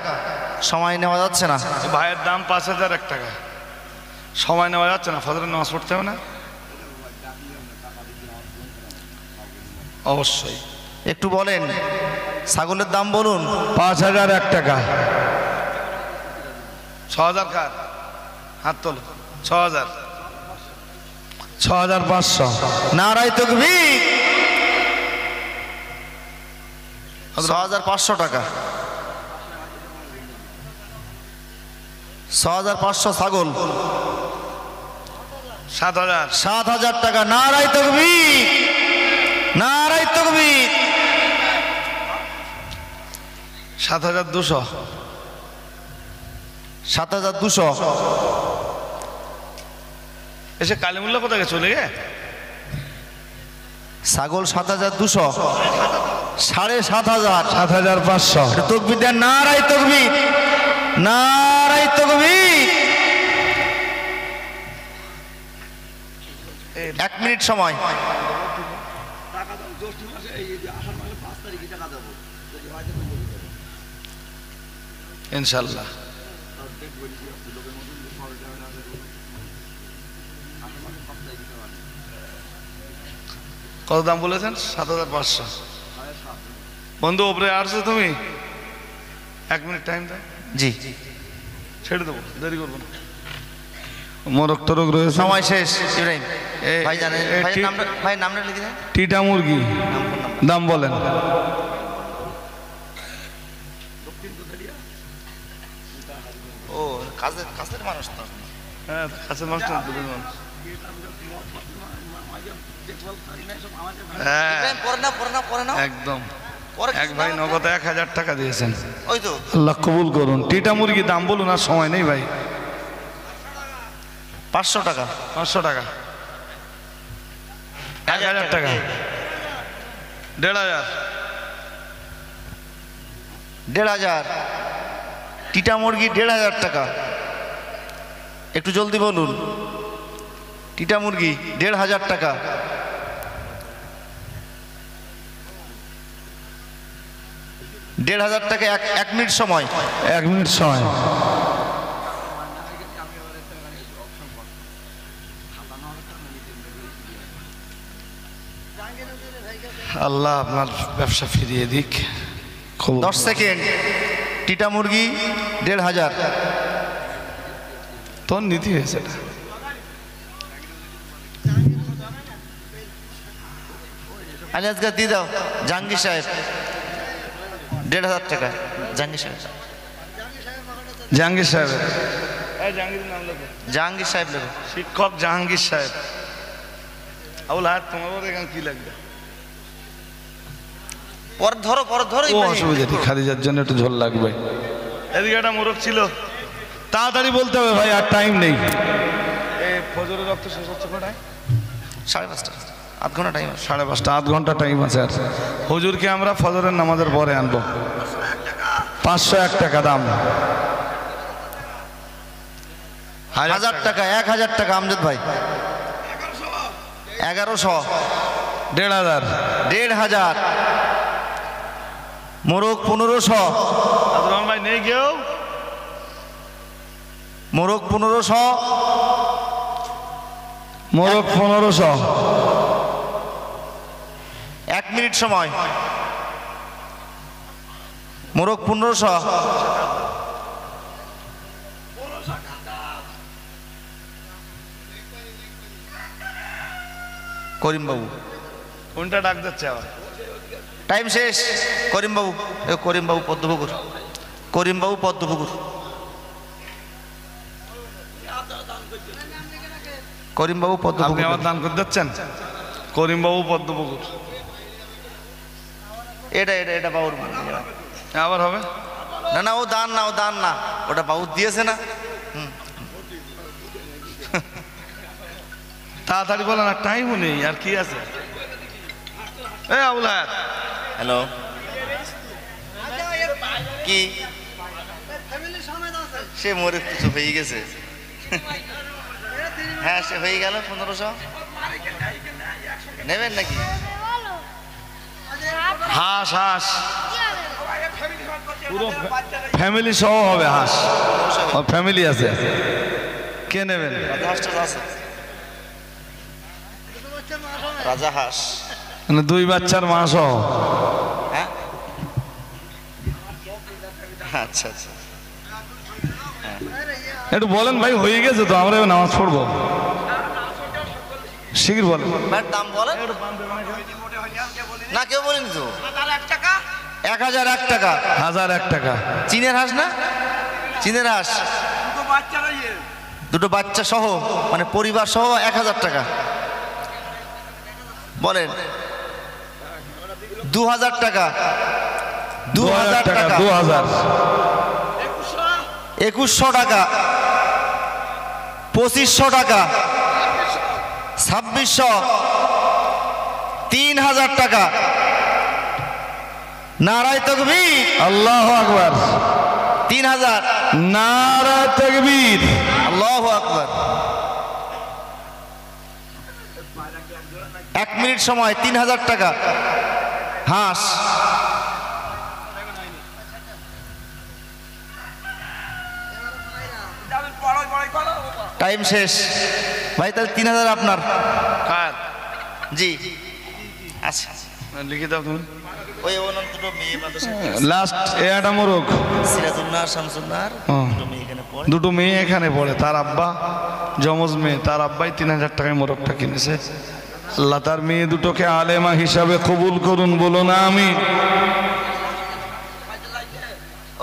সময় নেওয়া যাচ্ছে না।
ভাইয়ের দাম 5,001 টাকা। সময় নেওয়া যাচ্ছে না, ফজরের নামাজ পড়তে হবে না? অবশ্যই
একটু বলেন ছাগলের দাম বলুন।
5,001 টাকা। 6,000 কার? হাত তোল। 6,000, 6,500।
নারায়ে তাকবীর। 6,500 টাকা। 6,500 ছাগল।
7,000,
7,000 টাকা। নারায়ে তাকবীর, নারায়ে তাকবীর।
7,200,
7,200।
এসে কালিমুল্লাহ কোথায় চলে গে?
ছাগল 7,200। 7,500।
7,500।
তকবীর দেন, নারায়ে তাকবীর, নারায়ে তাকবীর। 1 মিনিট সময়।
ইনশাল্লাহ। কত দাম বলেছেন? 7,500। বন্ধু ওপরে আসছো তুমি? 1 মিনিট টাইম দাও।
জি,
ছেড়ে দেবো, দেরি করবো না। মোরগ টোরগ রয়েছে।
সময় শেষ। ইব্রাহিম
এ-
ভাই জানেন,
এ-
ভাই
টি-
নামটা লিখে দেন।
টিটা মুরগি দাম বলেন।
ও কাছের মানুষ তো।
হ্যাঁ, কাছের মানুষ না, দূরের মানুষ। হ্যাঁ,
ইব্রাহিম পরে না
একদম।
পরে
এক ভাই নগদ 1,000 টাকা দিয়েছেন।
ওই তো
আল্লাহ কবুল করুন। টিটা মুরগি দাম বলুন, আর সময় নেই ভাই।
500 টাকা।
500 টাকা। 1,000 টাকা। 1,500।
1,500। টিটা মুরগি 1,500 টাকা। একটু জলদি বলুন। টিটা মুরগি 1,500 টাকা। 1,500 টাকা। 1 মিনিট সময়।
1 মিনিট সময়। আল্লাহ আপনার ব্যবসা ফিরিয়ে দিক।
10 সেকেন্ড। টিটা মুরগি 1,500।
তোর নীতি হয়েছে এটা।
আজকে দিয়ে দাও। জাহাঙ্গীর সাহেব 1,500 টাকা। জাহাঙ্গীর সাহেব,
জাহাঙ্গীর সাহেবের। জাহাঙ্গীর নাম লেখো।
জাহাঙ্গীর সাহেব লেখো।
শিক্ষক জাহাঙ্গীর সাহেব। আবুল হায়াত, তোমার এখানে কি লাগবে?
পরে ধরো
ও
ইব্রাহিম।
অসুবিধা নেই, খাদিজার জন্য একটু ঝোল লাগবে। এদিকে একটা মোরগ ছিল, তাড়াতাড়ি বলতে হবে ভাই, আর টাইম নেই। ফজরের রক্ত শেষ হচ্ছে কটায়?
5:30। আধ ঘন্টা টাইম আছে।
5:30, আধ ঘন্টা টাইম আছে। আর হুজুরকে আমরা ফজরের নামাজের পরে আনবো। 501 টাকা দাম।
1,000 টাকা। 1,000 টাকা আমজাদ ভাই। 1100।
1,500।
1,500। মোরগ 1,500।
আব্দুর ভাই নেই কেউ?
মোরগ 1,500।
মোরগ 1,500।
1 মিনিট সময়। মোরগ 1,500। করিম বাবু
কোনটা ডাক যাচ্ছে আবার?
টাইম শেষ। করিম বাবু, করিম বাবু পদ্মপুকুর। করিম বাবু পদ্মপুকুর। করিম বাবু
আপনি
পদ্মপুকুর।
আবার দান করে দিচ্ছেন? করিমবাবু পদ্মপুকুর।
এটা বাবুর মানে।
আবার হবে
না ও দান না, ওটা বাবু দিয়েছে না।
তাড়াতাড়ি বলেন, আর টাইমও নেই। আর কি আছে? আবুল হায়াত,
হ্যালো, কি সে মোরে কিছু হয়ে গেছে? হ্যাঁ, সে হয়ে গেল 1,500। নেবেন নাকি?
হাঁস হাঁস পুরো ফ্যামিলি সহ হবে হাঁস। ফ্যামিলি আছে, কে নেবেন?
হাঁসটা আছে, রাজা হাঁস।
মানে 2 বাচ্চার মা সহ।
হ্যাঁ, আচ্ছা।
একটু বলেন ভাই, হয়ে গেছে তো, আমরা এবার নামাজ পড়বো। শিগগির বলেন।
দাম বলেন না, কেউ বলেনি তো। 1,001 টাকা।
1,001 টাকা।
চীনের হাঁস না? চীনের হাঁস দুটো বাচ্চা সহ, মানে পরিবার সহ 1,000 টাকা। বলেন 2,000 টাকা। 2,000 টাকা।
2,000।
2,100 টাকা। 2,500 টাকা। 2,600। 3,000 টাকা। নারায়ে তাকবীর।
আল্লাহু আকবার।
3000।
নারায়ে তাকবীর।
আল্লাহু আকবার। 1 মিনিট সময়, 3000 টাকা। হাঁস। টাইম শেষ ভাই, তাহলে 3000 আপনার।
কার?
জি আচ্ছা,
লিখে দাও তুমি।
ওই ওনার দুটো মেয়ে মাদ্রাসা,
লাস্ট এটা মোরগ।
সিরাজুন্নাহর শামসুন্নাহর
হ্যাঁ।
দুটো মেয়ে এখানে পড়ে।
দুটো মেয়ে এখানে পড়ে, তার আব্বা যমজ মেয়ে, তার আব্বাই 3000 টাকায় মোরগটা কিনেছে। আল্লাহ তার মেয়ে দুটোকে আলেমা হিসাবে কবুল করুন, বলো না আমি।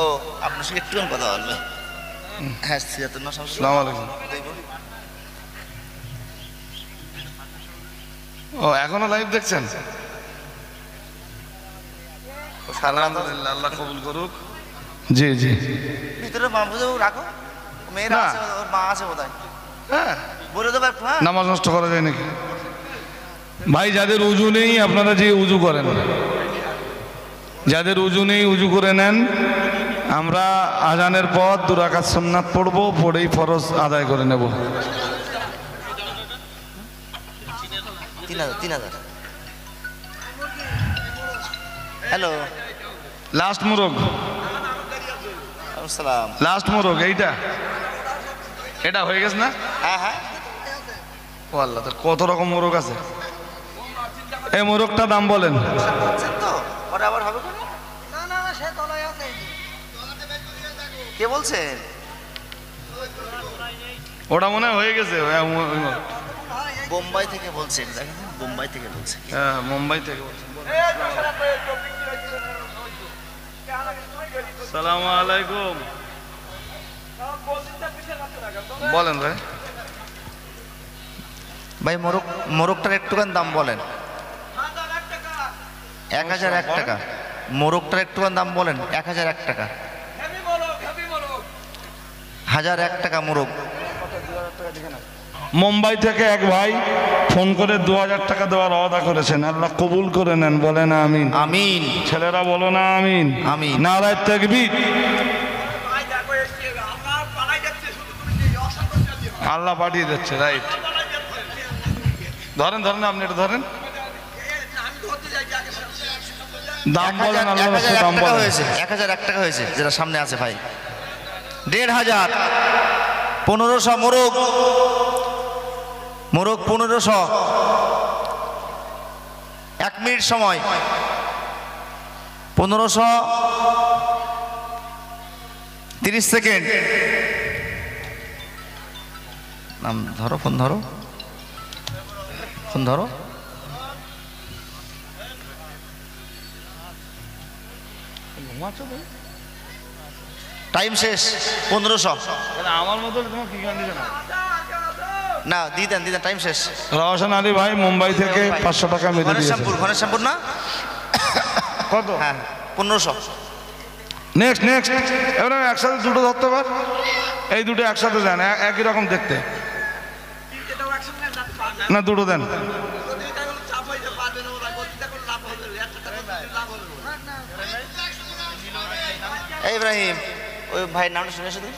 ও আপনার সঙ্গে একটু কথা বলবে। হ্যাঁ, সিরাজুন্নাহর
আসসালামু আলাইকুম। ও এখনো লাইভ দেখছেন? আলহামদুলিল্লাহ, আল্লাহ কবুল করুক। জি জি।
ভিতরে মাহফুজ রাখো, মেয়েরা
না।
আছে, ওর মা আছে বোধহয়,
হ্যাঁ,
বলে দেবো একটু। হ্যাঁ,
নামাজ নষ্ট করা যায় নাকি? ভাই যাদের উজু নেই আপনারা যে উজু করেন, যাদের উজু নেই উজু করে নেন। আমরা আজানের পর 2 রাকাত সুন্নাত পড়বো, পড়েই ফরজ আদায় করে নেব।
3000। হ্যালো,
লাস্ট মোরগ,
আসসালাম।
লাস্ট মোরগ এইটা, এটা হয়ে গেছে না?
হ্যাঁ হ্যাঁ,
ও আল্লাহ, তার কত রকম মোরগ আছে। এই মোরগটা দাম বলেন।
বলছেন তো ওটা আবার হবে কেন? কে বলছেন?
ওটা মনে হয় হয়ে গেছে।
বোম্বাই থেকে বলছেন, দেখেন বোম্বাই থেকে বলছে।
হ্যাঁ, মুম্বাই থেকে বলছেন। সালামু আলাইকুম। বলেন ভাই।
ভাই মোরগটার একটুখান দাম বলেন। 1001 টাকা। মোরগটার একটুখান দাম বলেন। 1001 টাকা। 1001 টাকা মোরগ।
মুম্বাই থেকে এক ভাই ফোন করে 2000 টাকা দেওয়ার ওয়াদা করেছেন। আল্লাহ কবুল করে নেন, বলেন আমিন।
আমিন।
ছেলেরা বলো না আমিন।
আমিন।
নারায়ে তাকবীর। আল্লাহ পাঠিয়ে দিচ্ছে, রাইট। ধরেন ধরেন, আপনি এটা ধরেন। দাম বলেন, আল্লাহ রাসূল দাম বলেন।
1001 টাকা হয়েছে, যেটা সামনে আছে ভাই। 1500। 1500 মোরগ। মোরগ 1500। 1 মিনিট সময়। 1500 30 সেকেন্ড। নাম ধরো, ফোন ধরো, ফোন ধরো। টাইম শেষ। 1500।
আমার মতো তোমার কি কন্ডিশন?
না, দিদেন টাইম শেষ।
রওশন আলী ভাই মুম্বাই থেকে 500 টাকা মেরে দিয়েছে।
ঘনেশ্যামপুর না?
কত?
হ্যাঁ, 1500।
Next next. এবার একসাথে দুটো ধরতে পার। এই দুটো একসাথে দেন, একই রকম দেখতে। না, দুটো দেন।
এই ইব্রাহিম, ওই ভাইয়ের নামটা শুনে শুধু।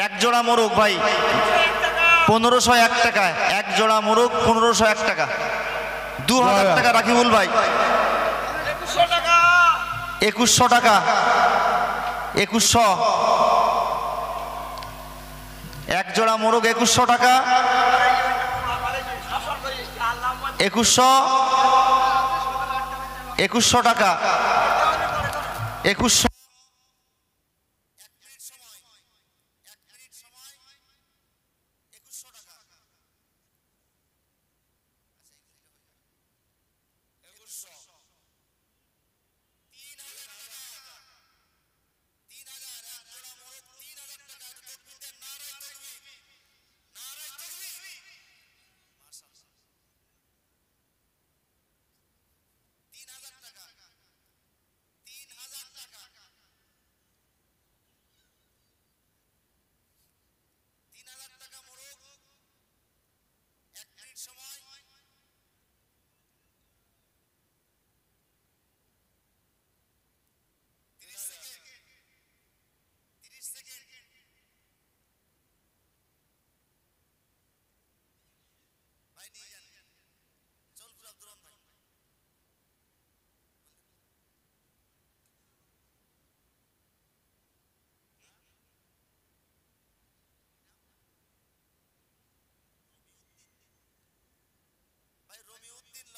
এক জোড়া মোরগ ভাই 1501 টাকা। এক জোড়া মোরগ 1501 টাকা। 2000 টাকা রাকিবুল ভাই। 2100 টাকা। 2100। এক জোড়া মোরগ 2100 টাকা। 2100। 2100 টাকা। 2100।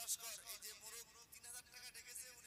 লস্কর এই যে মোরগ 3000 টাকা ডেকেছে উনি